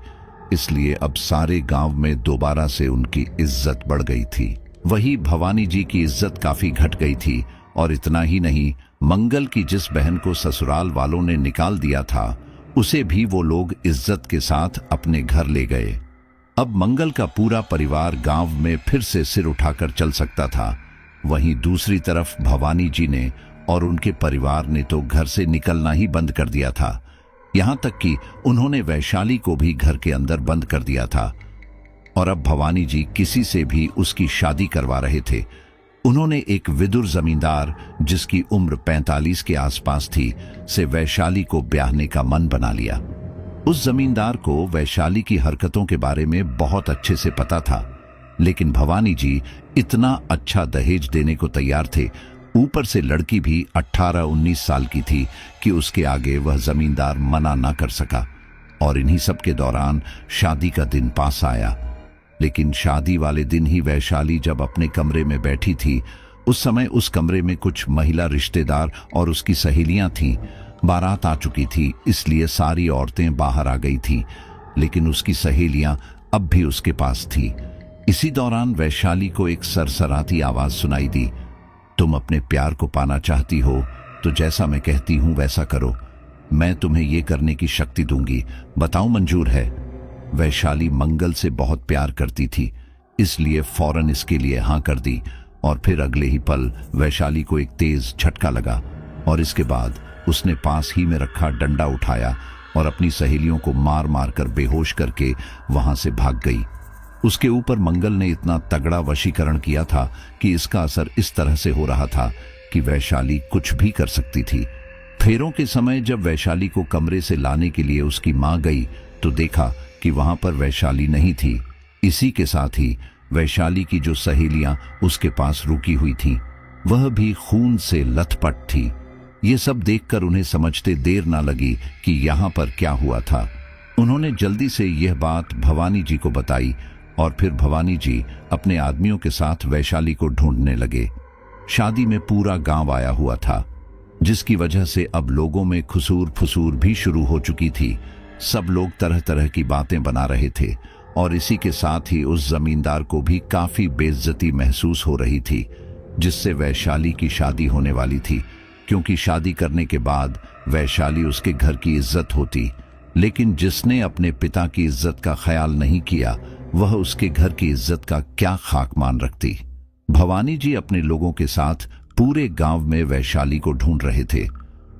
इसलिए अब सारे गांव में दोबारा से उनकी इज्जत बढ़ गई थी। वही भवानी जी की इज्जत काफी घट गई थी। और इतना ही नहीं, मंगल की जिस बहन को ससुराल वालों ने निकाल दिया था, उसे भी वो लोग इज्जत के साथ अपने घर ले गए। अब मंगल का पूरा परिवार गांव में फिर से सिर उठाकर चल सकता था। वहीं दूसरी तरफ भवानी जी ने और उनके परिवार ने तो घर से निकलना ही बंद कर दिया था। यहां तक कि उन्होंने वैशाली को भी घर के अंदर बंद कर दिया था। और अब भवानी जी किसी से भी उसकी शादी करवा रहे थे। उन्होंने एक विदुर जमींदार, जिसकी उम्र 45 के आसपास थी, से वैशाली को ब्याहने का मन बना लिया। उस जमींदार को वैशाली की हरकतों के बारे में बहुत अच्छे से पता था, लेकिन भवानी जी इतना अच्छा दहेज देने को तैयार थे। ऊपर से लड़की भी 18-19 साल की थी कि उसके आगे वह जमींदार मना ना कर सका। और इन्हीं सब के दौरान शादी का दिन पास आया। लेकिन शादी वाले दिन ही वैशाली जब अपने कमरे में बैठी थी, उस समय उस कमरे में कुछ महिला रिश्तेदार और उसकी सहेलियां थीं। बारात आ चुकी थी, इसलिए सारी औरतें बाहर आ गई थीं, लेकिन उसकी सहेलियां अब भी उसके पास थी। इसी दौरान वैशाली को एक सरसराती आवाज सुनाई दी, तुम अपने प्यार को पाना चाहती हो तो जैसा मैं कहती हूं वैसा करो, मैं तुम्हें ये करने की शक्ति दूंगी, बताओ मंजूर है। वैशाली मंगल से बहुत प्यार करती थी, इसलिए फौरन इसके लिए हां कर दी। और फिर अगले ही पल वैशाली को एक तेज झटका लगा और इसके बाद उसने पास ही में रखा डंडा उठाया और अपनी सहेलियों को मार मार कर बेहोश करके वहां से भाग गई। उसके ऊपर मंगल ने इतना तगड़ा वशीकरण किया था कि इसका असर इस तरह से हो रहा था कि वैशाली कुछ भी कर सकती थी। फेरों के समय जब वैशाली को कमरे से लाने के लिए उसकी मां गई तो देखा कि वहां पर वैशाली नहीं थी। इसी के साथ ही वैशाली की जो सहेलियां उसके पास रुकी हुई थीं, वह भी खून से लथपथ थी। ये सब देखकर उन्हें समझते देर ना लगी कि यहां पर क्या हुआ था। उन्होंने जल्दी से यह बात भवानी जी को बताई और फिर भवानी जी अपने आदमियों के साथ वैशाली को ढूंढने लगे। शादी में पूरा गांव आया हुआ था, जिसकी वजह से अब लोगों में खुसूर फुसूर भी शुरू हो चुकी थी। सब लोग तरह तरह की बातें बना रहे थे और इसी के साथ ही उस जमींदार को भी काफी बेइज्जती महसूस हो रही थी, जिससे वैशाली की शादी होने वाली थी। क्योंकि शादी करने के बाद वैशाली उसके घर की इज्जत होती, लेकिन जिसने अपने पिता की इज्जत का ख्याल नहीं किया, वह उसके घर की इज्जत का क्या खाक मान रखती। भवानी जी अपने लोगों के साथ पूरे गांव में वैशाली को ढूंढ रहे थे।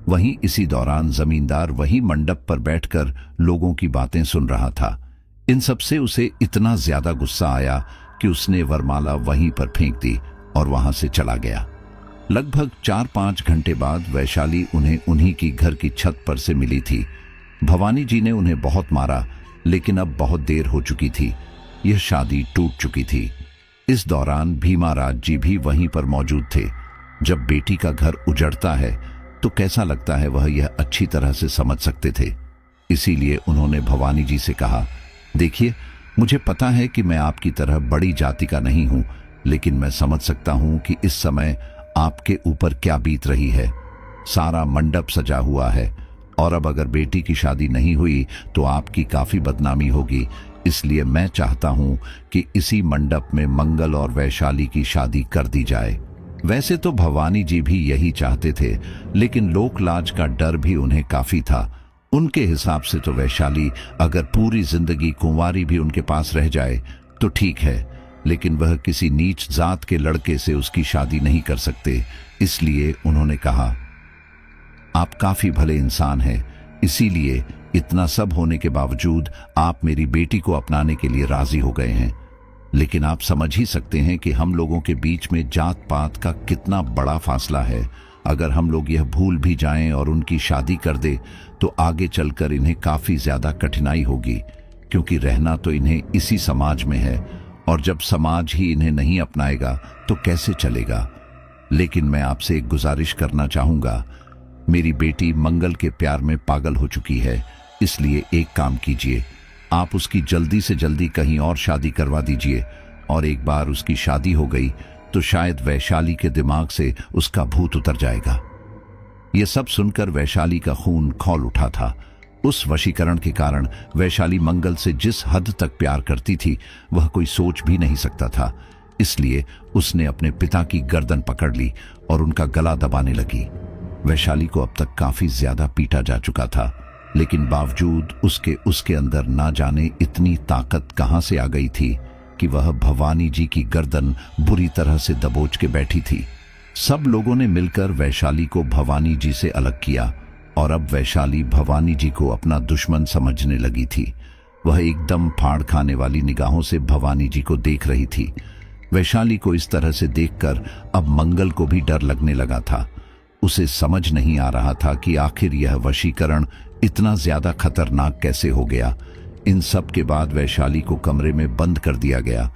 वहीं इसी दौरान जमींदार वही मंडप पर बैठकर लोगों की बातें सुन रहा था। इन सब से उसे इतना ज्यादा गुस्सा आया कि उसने वरमाला वहीं पर फेंक दी और वहां से चला गया। लगभग 4-5 घंटे बाद वैशाली उन्हें उन्हीं की घर की छत पर से मिली थी। भवानी जी ने उन्हें बहुत मारा, लेकिन अब बहुत देर हो चुकी थी। यह शादी टूट चुकी थी। इस दौरान भीमाराज जी भी वहीं पर मौजूद थे। जब बेटी का घर उजड़ता है तो कैसा लगता है, वह यह अच्छी तरह से समझ सकते थे। इसीलिए उन्होंने भवानी जी से कहा, देखिए, मुझे पता है कि मैं आपकी तरह बड़ी जाति का नहीं हूं, लेकिन मैं समझ सकता हूं कि इस समय आपके ऊपर क्या बीत रही है। सारा मंडप सजा हुआ है और अब अगर बेटी की शादी नहीं हुई तो आपकी काफी बदनामी होगी। इसलिए मैं चाहता हूं कि इसी मंडप में मंगल और वैशाली की शादी कर दी जाए। वैसे तो भवानी जी भी यही चाहते थे, लेकिन लोकलाज का डर भी उन्हें काफी था। उनके हिसाब से तो वैशाली अगर पूरी जिंदगी कुंवारी भी उनके पास रह जाए तो ठीक है, लेकिन वह किसी नीच जात के लड़के से उसकी शादी नहीं कर सकते। इसलिए उन्होंने कहा, आप काफी भले इंसान हैं, इसीलिए इतना सब होने के बावजूद आप मेरी बेटी को अपनाने के लिए राजी हो गए हैं। लेकिन आप समझ ही सकते हैं कि हम लोगों के बीच में जात पात का कितना बड़ा फासला है। अगर हम लोग यह भूल भी जाएं और उनकी शादी कर दे तो आगे चलकर इन्हें काफी ज्यादा कठिनाई होगी, क्योंकि रहना तो इन्हें इसी समाज में है, और जब समाज ही इन्हें नहीं अपनाएगा तो कैसे चलेगा। लेकिन मैं आपसे एक गुजारिश करना चाहूंगा। मेरी बेटी मंगल के प्यार में पागल हो चुकी है, इसलिए एक काम कीजिए, आप उसकी जल्दी से जल्दी कहीं और शादी करवा दीजिए, और एक बार उसकी शादी हो गई तो शायद वैशाली के दिमाग से उसका भूत उतर जाएगा। यह सब सुनकर वैशाली का खून खौल उठा था। उस वशीकरण के कारण वैशाली मंगल से जिस हद तक प्यार करती थी वह कोई सोच भी नहीं सकता था। इसलिए उसने अपने पिता की गर्दन पकड़ ली और उनका गला दबाने लगी। वैशाली को अब तक काफी ज्यादा पीटा जा चुका था, लेकिन बावजूद उसके अंदर ना जाने इतनी ताकत कहां से आ गई थी कि वह भवानी जी की गर्दन बुरी तरह से दबोच के बैठी थी। सब लोगों ने मिलकर वैशाली को भवानी जी से अलग किया, और अब वैशाली भवानी जी को अपना दुश्मन समझने लगी थी। वह एकदम फाड़ खाने वाली निगाहों से भवानी जी को देख रही थी। वैशाली को इस तरह से देखकर अब मंगल को भी डर लगने लगा था। उसे समझ नहीं आ रहा था कि आखिर यह वशीकरण इतना ज्यादा खतरनाक कैसे हो गया। इन सब के बाद वैशाली को कमरे में बंद कर दिया गया।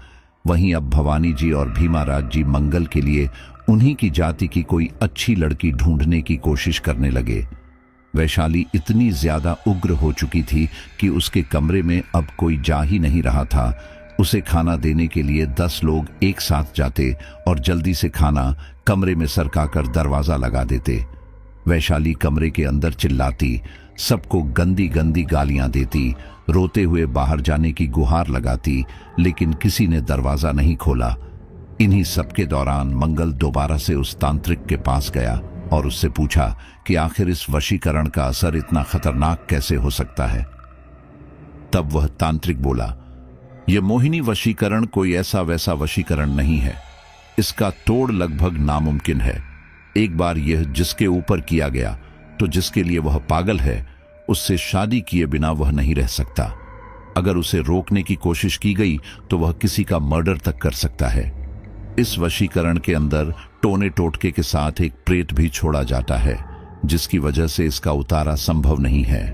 वहीं अब भवानी जी और भीमाराज जी मंगल के लिए उन्हीं की जाति की कोई अच्छी लड़की ढूंढने की कोशिश करने लगे। वैशाली इतनी ज्यादा उग्र हो चुकी थी कि उसके कमरे में अब कोई जा ही नहीं रहा था। उसे खाना देने के लिए 10 लोग एक साथ जाते और जल्दी से खाना कमरे में सरकाकर दरवाजा लगा देते। वैशाली कमरे के अंदर चिल्लाती, सबको गंदी गंदी गालियां देती, रोते हुए बाहर जाने की गुहार लगाती, लेकिन किसी ने दरवाजा नहीं खोला। इन्हीं सबके दौरान मंगल दोबारा से उस तांत्रिक के पास गया और उससे पूछा कि आखिर इस वशीकरण का असर इतना खतरनाक कैसे हो सकता है। तब वह तांत्रिक बोला, यह मोहिनी वशीकरण कोई ऐसा वैसा वशीकरण नहीं है। इसका तोड़ लगभग नामुमकिन है। एक बार यह जिसके ऊपर किया गया तो जिसके लिए वह पागल है उससे शादी किए बिना वह नहीं रह सकता। अगर उसे रोकने की कोशिश की गई तो वह किसी का मर्डर तक कर सकता है। इस वशीकरण के अंदर टोने टोटके के साथ एक प्रेत भी छोड़ा जाता है, जिसकी वजह से इसका उतारा संभव नहीं है।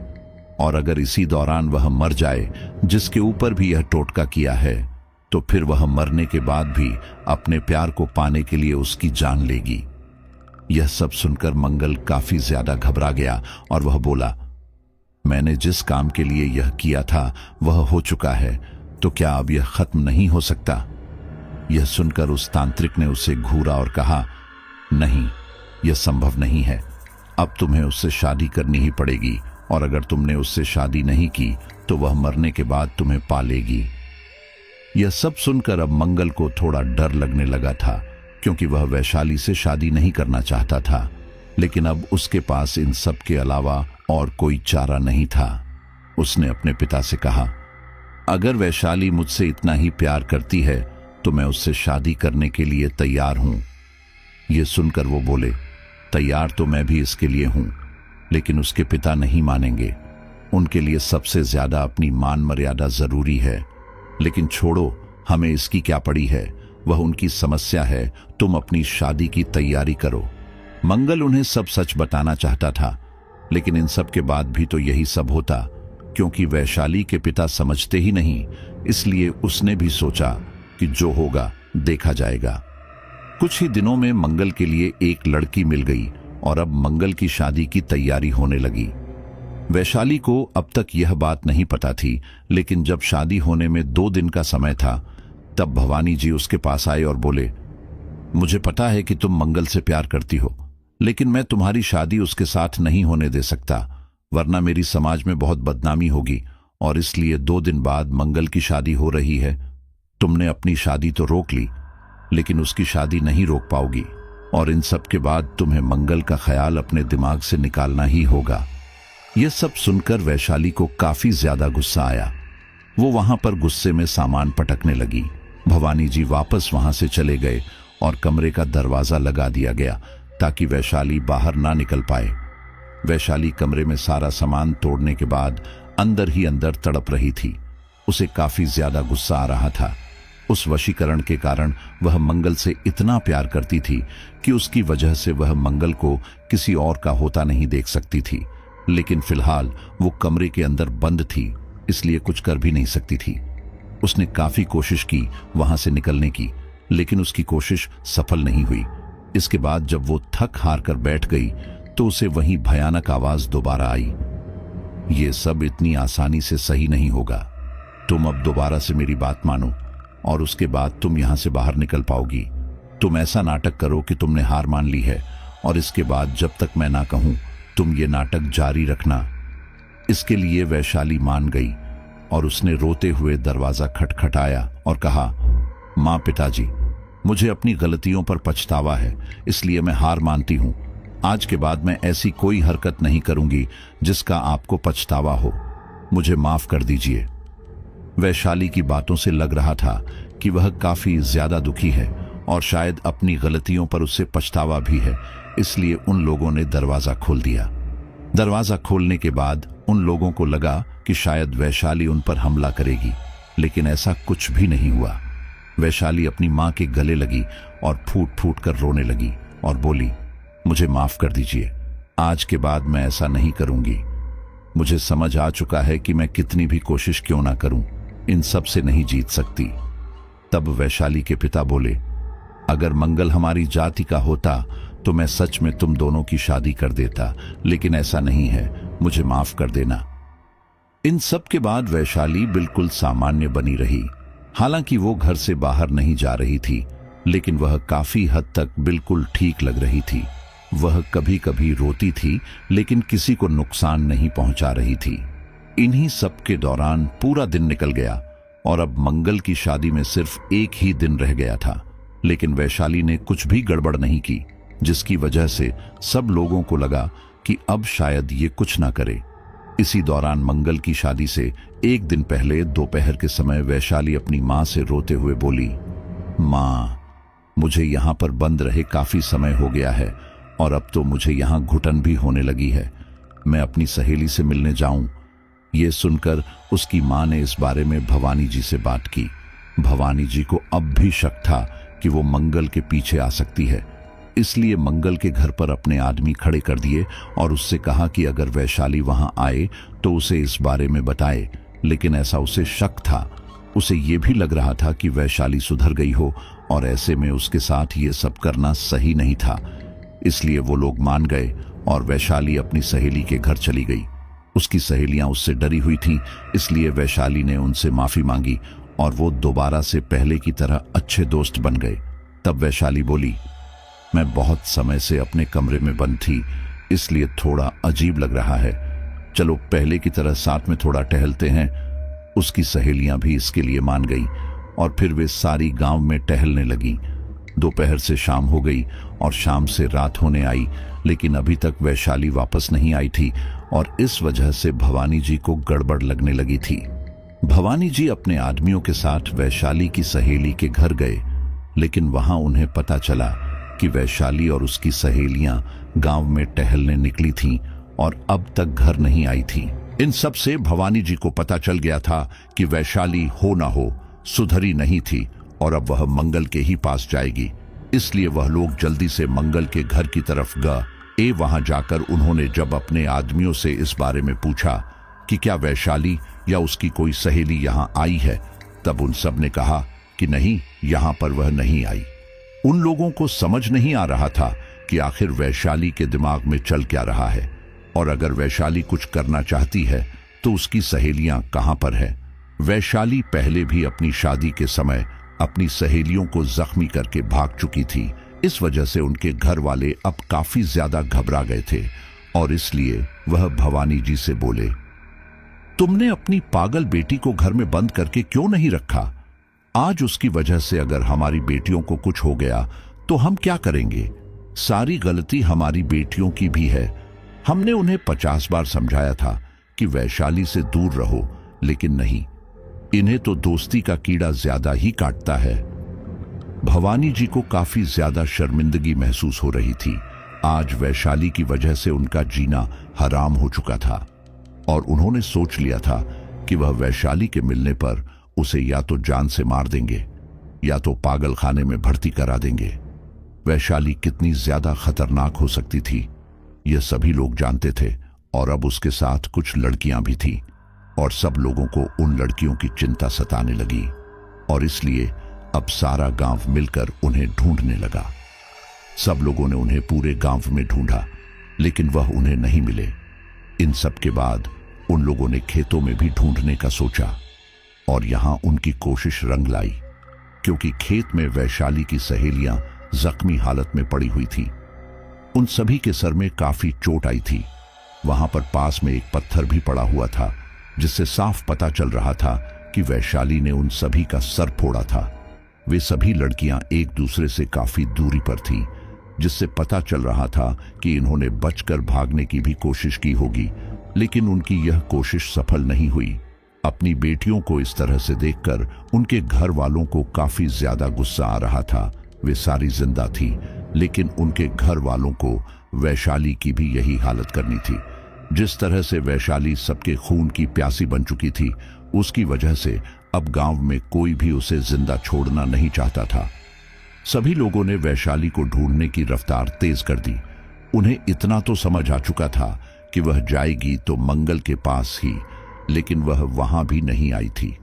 और अगर इसी दौरान वह मर जाए जिसके ऊपर भी यह टोटका किया है, तो फिर वह मरने के बाद भी अपने प्यार को पाने के लिए उसकी जान लेगी। यह सब सुनकर मंगल काफी ज्यादा घबरा गया और वह बोला, मैंने जिस काम के लिए यह किया था वह हो चुका है, तो क्या अब यह खत्म नहीं हो सकता? यह सुनकर उस तांत्रिक ने उसे घूरा और कहा, नहीं, यह संभव नहीं है। अब तुम्हें उससे शादी करनी ही पड़ेगी, और अगर तुमने उससे शादी नहीं की तो वह मरने के बाद तुम्हें पालेगी। यह सब सुनकर अब मंगल को थोड़ा डर लगने लगा था, क्योंकि वह वैशाली से शादी नहीं करना चाहता था, लेकिन अब उसके पास इन सब के अलावा और कोई चारा नहीं था। उसने अपने पिता से कहा, अगर वैशाली मुझसे इतना ही प्यार करती है तो मैं उससे शादी करने के लिए तैयार हूं। यह सुनकर वो बोले, तैयार तो मैं भी इसके लिए हूं, लेकिन उसके पिता नहीं मानेंगे। उनके लिए सबसे ज्यादा अपनी मान मर्यादा जरूरी है। लेकिन छोड़ो, हमें इसकी क्या पड़ी है, वह उनकी समस्या है, तुम अपनी शादी की तैयारी करो। मंगल उन्हें सब सच बताना चाहता था, लेकिन इन सब के बाद भी तो यही सब होता, क्योंकि वैशाली के पिता समझते ही नहीं। इसलिए उसने भी सोचा कि जो होगा देखा जाएगा। कुछ ही दिनों में मंगल के लिए एक लड़की मिल गई और अब मंगल की शादी की तैयारी होने लगी। वैशाली को अब तक यह बात नहीं पता थी, लेकिन जब शादी होने में 2 दिन का समय था तब भवानी जी उसके पास आए और बोले, मुझे पता है कि तुम मंगल से प्यार करती हो, लेकिन मैं तुम्हारी शादी उसके साथ नहीं होने दे सकता, वरना मेरी समाज में बहुत बदनामी होगी, और इसलिए 2 दिन बाद मंगल की शादी हो रही है। तुमने अपनी शादी तो रोक ली, लेकिन उसकी शादी नहीं रोक पाओगी, और इन सब के बाद तुम्हें मंगल का ख्याल अपने दिमाग से निकालना ही होगा। यह सब सुनकर वैशाली को काफी ज्यादा गुस्सा आया। वो वहां पर गुस्से में सामान पटकने लगी। भवानी जी वापस वहां से चले गए और कमरे का दरवाजा लगा दिया गया ताकि वैशाली बाहर ना निकल पाए। वैशाली कमरे में सारा सामान तोड़ने के बाद अंदर ही अंदर तड़प रही थी। उसे काफी ज्यादा गुस्सा आ रहा था। उस वशीकरण के कारण वह मंगल से इतना प्यार करती थी कि उसकी वजह से वह मंगल को किसी और का होता नहीं देख सकती थी। लेकिन फिलहाल वो कमरे के अंदर बंद थी, इसलिए कुछ कर भी नहीं सकती थी। उसने काफी कोशिश की वहां से निकलने की, लेकिन उसकी कोशिश सफल नहीं हुई। इसके बाद जब वो थक हार कर बैठ गई तो उसे वही भयानक आवाज दोबारा आई, ये सब इतनी आसानी से सही नहीं होगा। तुम अब दोबारा से मेरी बात मानो और उसके बाद तुम यहां से बाहर निकल पाओगी। तुम ऐसा नाटक करो कि तुमने हार मान ली है, और इसके बाद जब तक मैं ना कहूं तुम ये नाटक जारी रखना। इसके लिए वैशाली मान गई और उसने रोते हुए दरवाजा खटखटाया और कहा, मां, पिताजी, मुझे अपनी गलतियों पर पछतावा है, इसलिए मैं हार मानती हूं। आज के बाद मैं ऐसी कोई हरकत नहीं करूंगी जिसका आपको पछतावा हो। मुझे माफ कर दीजिए। वैशाली की बातों से लग रहा था कि वह काफी ज्यादा दुखी है और शायद अपनी गलतियों पर उससे पछतावा भी है, इसलिए उन लोगों ने दरवाजा खोल दिया। दरवाजा खोलने के बाद उन लोगों को लगा कि शायद वैशाली उन पर हमला करेगी, लेकिन ऐसा कुछ भी नहीं हुआ। वैशाली अपनी मां के गले लगी और फूट फूट कर रोने लगी और बोली, मुझे माफ कर दीजिए, आज के बाद मैं ऐसा नहीं करूंगी। मुझे समझ आ चुका है कि मैं कितनी भी कोशिश क्यों ना करूं, इन सब से नहीं जीत सकती। तब वैशाली के पिता बोले, अगर मंगल हमारी जाति का होता तो मैं सच में तुम दोनों की शादी कर देता, लेकिन ऐसा नहीं है, मुझे माफ कर देना। इन सब के बाद वैशाली बिल्कुल सामान्य बनी रही। हालांकि वो घर से बाहर नहीं जा रही थी, लेकिन वह काफी हद तक बिल्कुल ठीक लग रही थी। वह कभी कभी रोती थी, लेकिन किसी को नुकसान नहीं पहुंचा रही थी। इन्हीं सब के दौरान पूरा दिन निकल गया और अब मंगल की शादी में सिर्फ एक ही दिन रह गया था, लेकिन वैशाली ने कुछ भी गड़बड़ नहीं की, जिसकी वजह से सब लोगों को लगा कि अब शायद ये कुछ ना करे। इसी दौरान मंगल की शादी से एक दिन पहले दोपहर के समय वैशाली अपनी मां से रोते हुए बोली, मां, मुझे यहां पर बंद रहे काफी समय हो गया है और अब तो मुझे यहां घुटन भी होने लगी है। मैं अपनी सहेली से मिलने जाऊं। ये सुनकर उसकी मां ने इस बारे में भवानी जी से बात की। भवानी जी को अब भी शक था कि वो मंगल के पीछे आ सकती है, इसलिए मंगल के घर पर अपने आदमी खड़े कर दिए और उससे कहा कि अगर वैशाली वहां आए तो उसे इस बारे में बताए। लेकिन ऐसा उसे शक था, उसे ये भी लग रहा था कि वैशाली सुधर गई हो और ऐसे में उसके साथ ये सब करना सही नहीं था। इसलिए वो लोग मान गए और वैशाली अपनी सहेली के घर चली गई। उसकी सहेलियां उससे डरी हुई थीं, इसलिए वैशाली ने उनसे माफी मांगी और वो दोबारा से पहले की तरह अच्छे दोस्त बन गए। तब वैशाली बोली, मैं बहुत समय से अपने कमरे में बंद थी, इसलिए थोड़ा अजीब लग रहा है। चलो पहले की तरह साथ में थोड़ा टहलते हैं। उसकी सहेलियां भी इसके लिए मान गई और फिर वे सारी गांव में टहलने लगी। दोपहर से शाम हो गई और शाम से रात होने आई, लेकिन अभी तक वैशाली वापस नहीं आई थी और इस वजह से भवानी जी को गड़बड़ लगने लगी थी। भवानी जी अपने आदमियों के साथ वैशाली की सहेली के घर गए, लेकिन वहां उन्हें पता चला कि वैशाली और उसकी सहेलियां गांव में टहलने निकली थीं और अब तक घर नहीं आई थीं। इन सब से भवानी जी को पता चल गया था कि वैशाली हो ना हो सुधरी नहीं थी और अब वह मंगल के ही पास जाएगी। इसलिए वह लोग जल्दी से मंगल के घर की तरफ गए। वहां जाकर उन्होंने जब अपने आदमियों से इस बारे में पूछा कि क्या वैशाली या उसकी कोई सहेली यहां आई है, तब उन सब ने कहा कि नहीं, यहां पर वह नहीं आई। उन लोगों को समझ नहीं आ रहा था कि आखिर वैशाली के दिमाग में चल क्या रहा है, और अगर वैशाली कुछ करना चाहती है तो उसकी सहेलियां कहां पर है। वैशाली पहले भी अपनी शादी के समय अपनी सहेलियों को जख्मी करके भाग चुकी थी। इस वजह से उनके घर वाले अब काफी ज्यादा घबरा गए थे और इसलिए वह भवानी जी से बोले, तुमने अपनी पागल बेटी को घर में बंद करके क्यों नहीं रखा? आज उसकी वजह से अगर हमारी बेटियों को कुछ हो गया तो हम क्या करेंगे? सारी गलती हमारी बेटियों की भी है। हमने उन्हें 50 बार समझाया था कि वैशाली से दूर रहो, लेकिन नहीं, इन्हें तो दोस्ती का कीड़ा ज्यादा ही काटता है। भवानी जी को काफी ज्यादा शर्मिंदगी महसूस हो रही थी। आज वैशाली की वजह से उनका जीना हराम हो चुका था और उन्होंने सोच लिया था कि वह वैशाली के मिलने पर उसे या तो जान से मार देंगे या तो पागल खाने में भर्ती करा देंगे। वैशाली कितनी ज्यादा खतरनाक हो सकती थी यह सभी लोग जानते थे, और अब उसके साथ कुछ लड़कियां भी थीं, और सब लोगों को उन लड़कियों की चिंता सताने लगी, और इसलिए अब सारा गांव मिलकर उन्हें ढूंढने लगा। सब लोगों ने उन्हें पूरे गांव में ढूंढा, लेकिन वह उन्हें नहीं मिले। इन सब के बाद उन लोगों ने खेतों में भी ढूंढने का सोचा, और यहां उनकी कोशिश रंग लाई, क्योंकि खेत में वैशाली की सहेलियां जख्मी हालत में पड़ी हुई थी। उन सभी के सर में काफी चोट आई थी। वहां पर पास में एक पत्थर भी पड़ा हुआ था, जिससे साफ पता चल रहा था कि वैशाली ने उन सभी का सर फोड़ा था। वे सभी लड़कियां एक दूसरे से काफी दूरी पर थीं, जिससे पता चल रहा था कि इन्होंने बचकर भागने की भी कोशिश की होगी, लेकिन उनकी यह कोशिश सफल नहीं हुई। अपनी बेटियों को इस तरह से देखकर उनके घर वालों को काफी ज्यादा गुस्सा आ रहा था। वे सारी जिंदा थी, लेकिन उनके घर वालों को वैशाली की भी यही हालत करनी थी। जिस तरह से वैशाली सबके खून की प्यासी बन चुकी थी, उसकी वजह से अब गांव में कोई भी उसे जिंदा छोड़ना नहीं चाहता था। सभी लोगों ने वैशाली को ढूंढने की रफ्तार तेज कर दी। उन्हें इतना तो समझ आ चुका था कि वह जाएगी तो मंगल के पास ही, लेकिन वह वहां भी नहीं आई थी।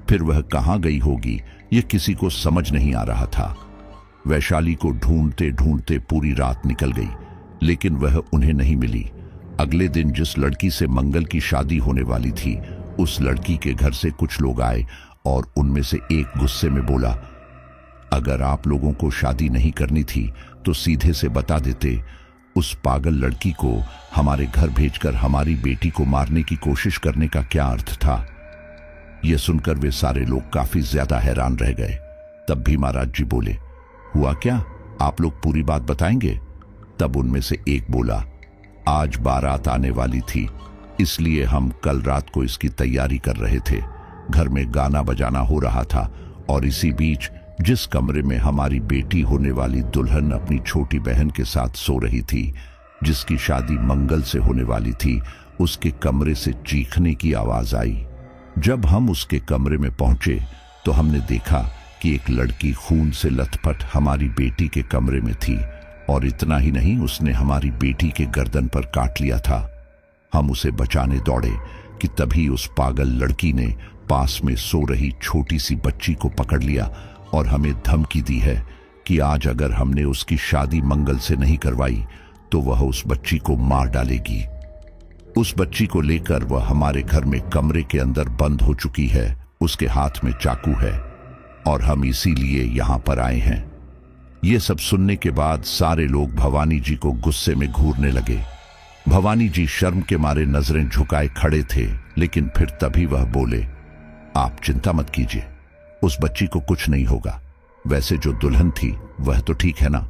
फिर वह कहां गई होगी यह किसी को समझ नहीं आ रहा था। वैशाली को ढूंढते ढूंढते पूरी रात निकल गई, लेकिन वह उन्हें नहीं मिली। अगले दिन जिस लड़की से मंगल की शादी होने वाली थी, उस लड़की के घर से कुछ लोग आए, और उनमें से एक गुस्से में बोला, अगर आप लोगों को शादी नहीं करनी थी तो सीधे से बता देते। उस पागल लड़की को हमारे घर भेजकर हमारी बेटी को मारने की कोशिश करने का क्या अर्थ था। यह सुनकर वे सारे लोग काफी ज्यादा हैरान रह गए। तब भी महाराज जी बोले, हुआ क्या, आप लोग पूरी बात बताएंगे? तब उनमें से एक बोला, आज बारात आने वाली थी, इसलिए हम कल रात को इसकी तैयारी कर रहे थे। घर में गाना बजाना हो रहा था, और इसी बीच जिस कमरे में हमारी बेटी होने वाली दुल्हन अपनी छोटी बहन के साथ सो रही थी, जिसकी शादी मंगल से होने वाली थी, उसके कमरे से चीखने की आवाज आई। जब हम उसके कमरे में पहुंचे तो हमने देखा कि एक लड़की खून से लथपथ हमारी बेटी के कमरे में थी, और इतना ही नहीं, उसने हमारी बेटी के गर्दन पर काट लिया था। हम उसे बचाने दौड़े कि तभी उस पागल लड़की ने पास में सो रही छोटी सी बच्ची को पकड़ लिया और हमें धमकी दी है कि आज अगर हमने उसकी शादी मंगल से नहीं करवाई तो वह उस बच्ची को मार डालेगी। उस बच्ची को लेकर वह हमारे घर में कमरे के अंदर बंद हो चुकी है। उसके हाथ में चाकू है, और हम इसीलिए यहां पर आए हैं। ये सब सुनने के बाद सारे लोग भवानी जी को गुस्से में घूरने लगे। भवानी जी शर्म के मारे नजरें झुकाए खड़े थे, लेकिन फिर तभी वह बोले, आप चिंता मत कीजिए, उस बच्ची को कुछ नहीं होगा। वैसे जो दुल्हन थी वह तो ठीक है ना।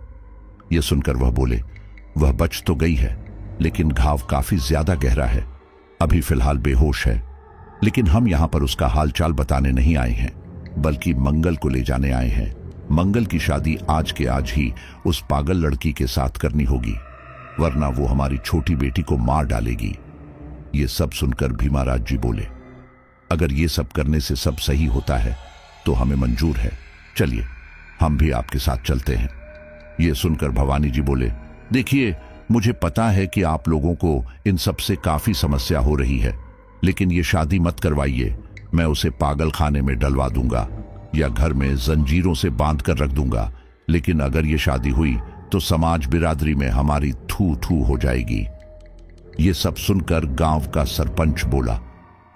यह सुनकर वह बोले, वह बच तो गई है, लेकिन घाव काफी ज्यादा गहरा है, अभी फिलहाल बेहोश है। लेकिन हम यहां पर उसका हालचाल बताने नहीं आए हैं, बल्कि मंगल को ले जाने आए हैं। मंगल की शादी आज के आज ही उस पागल लड़की के साथ करनी होगी, वरना वो हमारी छोटी बेटी को मार डालेगी। ये सब सुनकर भीमाराज जी बोले, अगर ये सब करने से सब सही होता है तो हमें मंजूर है, चलिए हम भी आपके साथ चलते हैं। ये सुनकर भवानी जी बोले, देखिए मुझे पता है कि आप लोगों को इन सब से काफी समस्या हो रही है, लेकिन ये शादी मत करवाइए। मैं उसे पागल खाने में डलवा दूंगा या घर में जंजीरों से बांध कर रख दूंगा, लेकिन अगर ये शादी हुई तो समाज बिरादरी में हमारी थू थू हो जाएगी। ये सब सुनकर गांव का सरपंच बोला,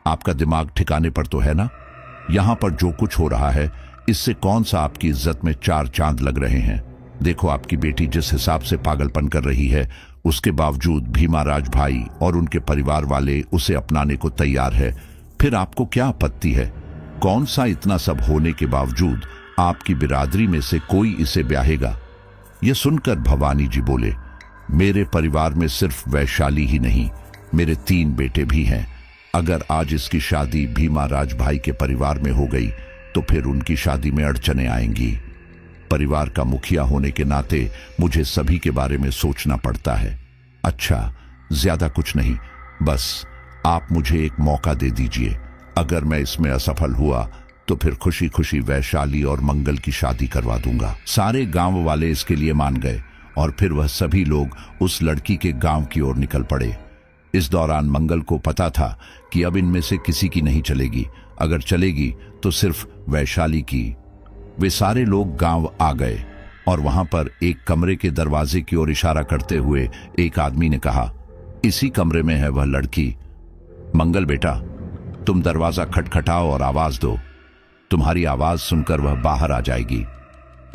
आपका दिमाग ठिकाने पर तो है ना? यहां पर जो कुछ हो रहा है इससे कौन सा आपकी इज्जत में चार चांद लग रहे हैं? देखो आपकी बेटी जिस हिसाब से पागलपन कर रही है, उसके बावजूद भीमाराज भाई और उनके परिवार वाले उसे अपनाने को तैयार है। फिर आपको क्या आपत्ति है? कौन सा इतना सब होने के बावजूद आपकी बिरादरी में से कोई इसे ब्याहेगा? यह सुनकर भवानी जी बोले, मेरे परिवार में सिर्फ वैशाली ही नहीं, मेरे 3 बेटे भी हैं। अगर आज इसकी शादी भीमाराज भाई के परिवार में हो गई तो फिर उनकी शादी में अड़चने आएंगी। परिवार का मुखिया होने के नाते मुझे सभी के बारे में सोचना पड़ता है। अच्छा, ज्यादा कुछ नहीं, बस आप मुझे एक मौका दे दीजिए। अगर मैं इसमें असफल हुआ तो फिर खुशी खुशी वैशाली और मंगल की शादी करवा दूंगा। सारे गांव वाले इसके लिए मान गए और फिर वह सभी लोग उस लड़की के गांव की ओर निकल पड़े। इस दौरान मंगल को पता था कि अब इनमें से किसी की नहीं चलेगी, अगर चलेगी तो सिर्फ वैशाली की। वे सारे लोग गांव आ गए और वहां पर एक कमरे के दरवाजे की ओर इशारा करते हुए एक आदमी ने कहा, इसी कमरे में है वह लड़की। मंगल बेटा, तुम दरवाजा खटखटाओ और आवाज दो, तुम्हारी आवाज सुनकर वह बाहर आ जाएगी।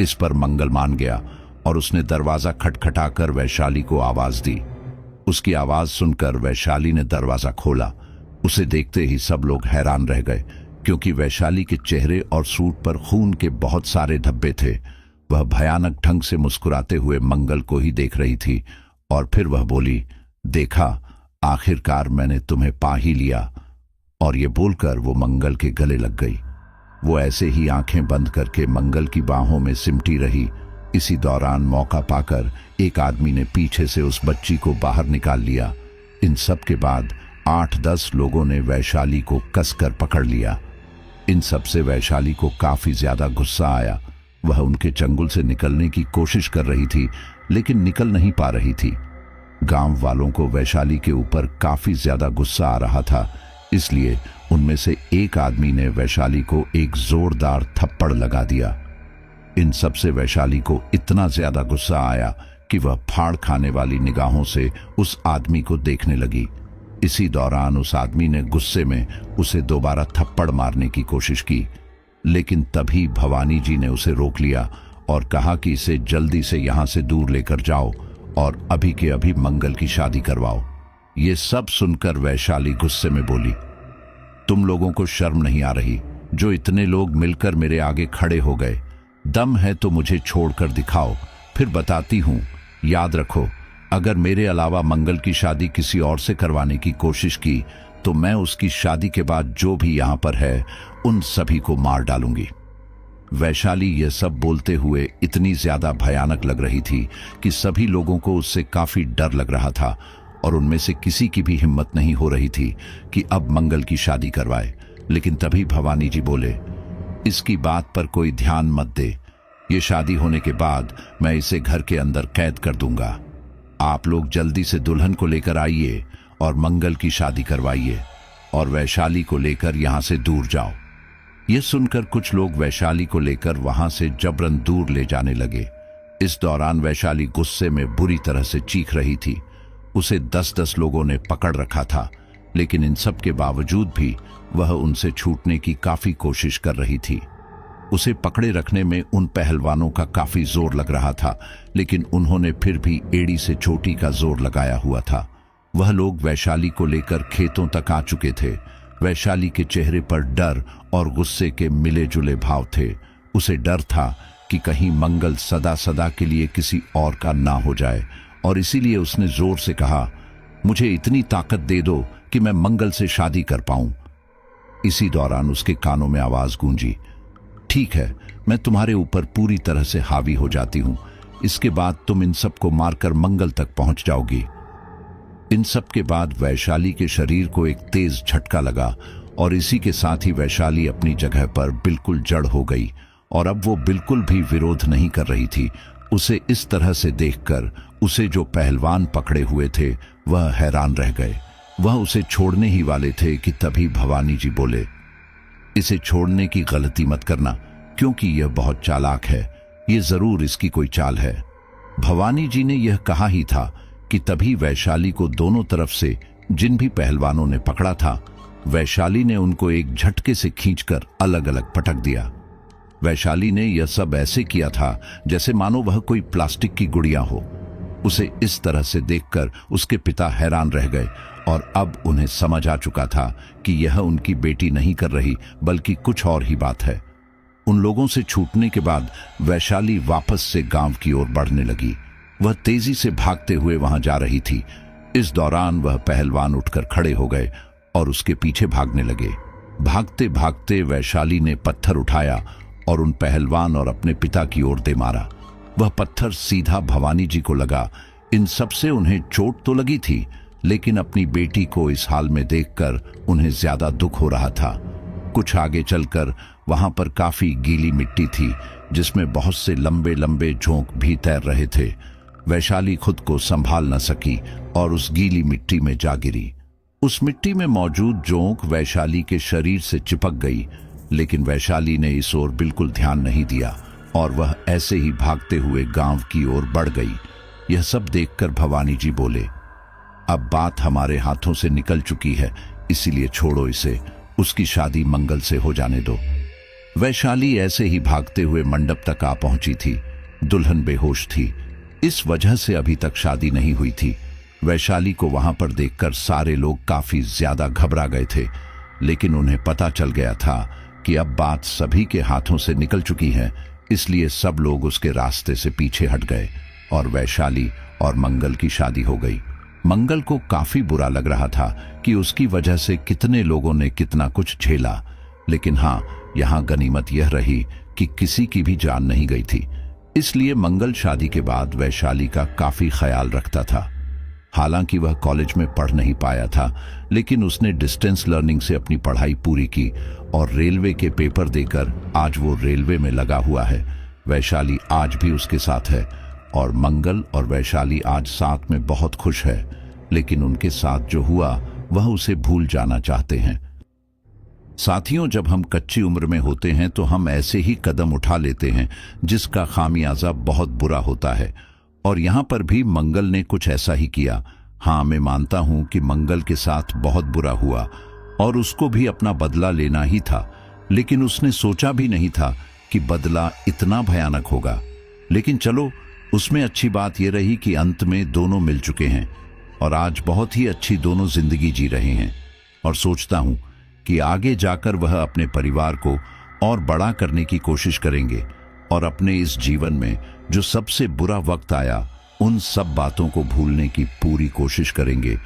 इस पर मंगल मान गया और उसने दरवाजा खटखटाकर वैशाली को आवाज दी। उसकी आवाज सुनकर वैशाली ने दरवाजा खोला। उसे देखते ही सब लोग हैरान रह गए, क्योंकि वैशाली के चेहरे और सूट पर खून के बहुत सारे धब्बे थे। वह भयानक ढंग से मुस्कुराते हुए मंगल को ही देख रही थी और फिर वह बोली, देखा, आखिरकार मैंने तुम्हें पा ही लिया। और ये बोलकर वो मंगल के गले लग गई। वो ऐसे ही आंखें बंद करके मंगल की बाहों में सिमटी रही। इसी दौरान मौका पाकर एक आदमी ने पीछे से उस बच्ची को बाहर निकाल लिया। इन सब के बाद 8-10 लोगों ने वैशाली को कसकर पकड़ लिया। इन सब से वैशाली को काफी ज्यादा गुस्सा आया। वह उनके चंगुल से निकलने की कोशिश कर रही थी, लेकिन निकल नहीं पा रही थी। गांव वालों को वैशाली के ऊपर काफी ज्यादा गुस्सा आ रहा था, इसलिए उनमें से एक आदमी ने वैशाली को एक जोरदार थप्पड़ लगा दिया। इन सब से वैशाली को इतना ज्यादा गुस्सा आया कि वह फाड़ खाने वाली निगाहों से उस आदमी को देखने लगी। इसी दौरान उस आदमी ने गुस्से में उसे दोबारा थप्पड़ मारने की कोशिश की, लेकिन तभी भवानी जी ने उसे रोक लिया और कहा कि इसे जल्दी से यहां से दूर लेकर जाओ और अभी के अभी मंगल की शादी करवाओ। ये सब सुनकर वैशाली गुस्से में बोली, तुम लोगों को शर्म नहीं आ रही, जो इतने लोग मिलकर मेरे आगे खड़े हो गए? दम है तो मुझे छोड़कर दिखाओ, फिर बताती हूं। याद रखो, अगर मेरे अलावा मंगल की शादी किसी और से करवाने की कोशिश की तो मैं उसकी शादी के बाद जो भी यहां पर है उन सभी को मार डालूंगी। वैशाली यह सब बोलते हुए इतनी ज्यादा भयानक लग रही थी कि सभी लोगों को उससे काफी डर लग रहा था और उनमें से किसी की भी हिम्मत नहीं हो रही थी कि अब मंगल की शादी करवाए। लेकिन तभी भवानी जी बोले, इसकी बात पर कोई ध्यान मत दे, ये शादी होने के बाद मैं इसे घर के अंदर कैद कर दूंगा। आप लोग जल्दी से दुल्हन को लेकर आइए और मंगल की शादी करवाइए और वैशाली को लेकर यहां से दूर जाओ। यह सुनकर कुछ लोग वैशाली को लेकर वहां से जबरन दूर ले जाने लगे। इस दौरान वैशाली गुस्से में बुरी तरह से चीख रही थी। उसे 10-10 लोगों ने पकड़ रखा था, लेकिन इन सब के बावजूद भी वह उनसे छूटने की काफी कोशिश कर रही थी। उसे पकड़े रखने में उन पहलवानों का काफी जोर लग रहा था, लेकिन उन्होंने फिर भी एड़ी से चोटी का जोर लगाया हुआ था। वह लोग वैशाली को लेकर खेतों तक आ चुके थे। वैशाली के चेहरे पर डर और गुस्से के मिले जुले भाव थे। उसे डर था कि कहीं मंगल सदा सदा के लिए किसी और का ना हो जाए, और इसीलिए उसने जोर से कहा, मुझे इतनी ताकत दे दो कि मैं मंगल से शादी कर पाऊं। इसी दौरान उसके कानों में आवाज गूंजी, ठीक है, मैं तुम्हारे ऊपर पूरी तरह से हावी हो जाती हूं, इसके बाद तुम इन सबको मारकर मंगल तक पहुंच जाओगी। इन सब के बाद वैशाली के शरीर को एक तेज झटका लगा और इसी के साथ ही वैशाली अपनी जगह पर बिल्कुल जड़ हो गई और अब वो बिल्कुल भी विरोध नहीं कर रही थी। उसे इस तरह से देखकर उसे जो पहलवान पकड़े हुए थे वह हैरान रह गए। वह उसे छोड़ने ही वाले थे कि तभी भवानी जी बोले, इसे छोड़ने की गलती मत करना, क्योंकि यह बहुत चालाक है, ये जरूर इसकी कोई चाल है। भवानी जी ने यह कहा ही था कि तभी वैशाली को दोनों तरफ से जिन भी पहलवानों ने पकड़ा था, वैशाली ने उनको एक झटके से खींचकर अलग अलग पटक दिया। वैशाली ने यह सब ऐसे किया था जैसे मानो वह कोई प्लास्टिक की गुड़िया हो। उसे इस तरह से देखकर उसके पिता हैरान रह गए और अब उन्हें समझ आ चुका था कि यह उनकी बेटी नहीं कर रही बल्कि कुछ और ही बात है। उन लोगों से छूटने के बाद वैशाली वापस से गांव की ओर बढ़ने लगी। वह तेजी से भागते हुए वहां जा रही थी। इस दौरान वह पहलवान उठकर खड़े हो गए और उसके पीछे भागने लगे। भागते भागते वैशाली ने पत्थर उठाया और उन पहलवान और अपने पिता की ओर दे मारा। वह पत्थर सीधा भवानी जी को लगा। इन सब से उन्हें चोट तो लगी थी, लेकिन अपनी बेटी को इस हाल में देखकर उन्हें ज्यादा दुख हो रहा था। कुछ आगे चलकर वहां पर काफी गीली मिट्टी थी जिसमें बहुत से लंबे लंबे झोंक भी तैर रहे थे। वैशाली खुद को संभाल न सकी और उस गीली मिट्टी में जा गिरी। उस मिट्टी में मौजूद जोंक वैशाली के शरीर से चिपक गई, लेकिन वैशाली ने इस ओर बिल्कुल ध्यान नहीं दिया और वह ऐसे ही भागते हुए गांव की ओर बढ़ गई। यह सब देखकर भवानी जी बोले, अब बात हमारे हाथों से निकल चुकी है, इसीलिए छोड़ो इसे, उसकी शादी मंगल से हो जाने दो। वैशाली ऐसे ही भागते हुए मंडप तक आ पहुंची थी। दुल्हन बेहोश थी, इस वजह से अभी तक शादी नहीं हुई थी। वैशाली को वहां पर देखकर सारे लोग काफी ज्यादा घबरा गए थे, लेकिन उन्हें पता चल गया था कि अब बात सभी के हाथों से निकल चुकी है, इसलिए सब लोग उसके रास्ते से पीछे हट गए और वैशाली और मंगल की शादी हो गई। मंगल को काफी बुरा लग रहा था कि उसकी वजह से कितने लोगों ने कितना कुछ झेला, लेकिन हाँ, यहाँ गनीमत यह रही कि किसी की भी जान नहीं गई थी। इसलिए मंगल शादी के बाद वैशाली का काफी ख्याल रखता था। हालांकि वह कॉलेज में पढ़ नहीं पाया था, लेकिन उसने डिस्टेंस लर्निंग से अपनी पढ़ाई पूरी की और रेलवे के पेपर देकर आज वो रेलवे में लगा हुआ है। वैशाली आज भी उसके साथ है और मंगल और वैशाली आज साथ में बहुत खुश है, लेकिन उनके साथ जो हुआ वह उसे भूल जाना चाहते हैं। साथियों, जब हम कच्ची उम्र में होते हैं तो हम ऐसे ही कदम उठा लेते हैं जिसका खामियाजा बहुत बुरा होता है, और यहाँ पर भी मंगल ने कुछ ऐसा ही किया। हाँ, मैं मानता हूँ कि मंगल के साथ बहुत बुरा हुआ और उसको भी अपना बदला लेना ही था, लेकिन उसने सोचा भी नहीं था कि बदला इतना भयानक होगा। लेकिन चलो, उसमें अच्छी बात यह रही कि अंत में दोनों मिल चुके हैं और आज बहुत ही अच्छी दोनों जिंदगी जी रहे हैं, और सोचता हूँ कि आगे जाकर वह अपने परिवार को और बड़ा करने की कोशिश करेंगे और अपने इस जीवन में जो सबसे बुरा वक्त आया उन सब बातों को भूलने की पूरी कोशिश करेंगे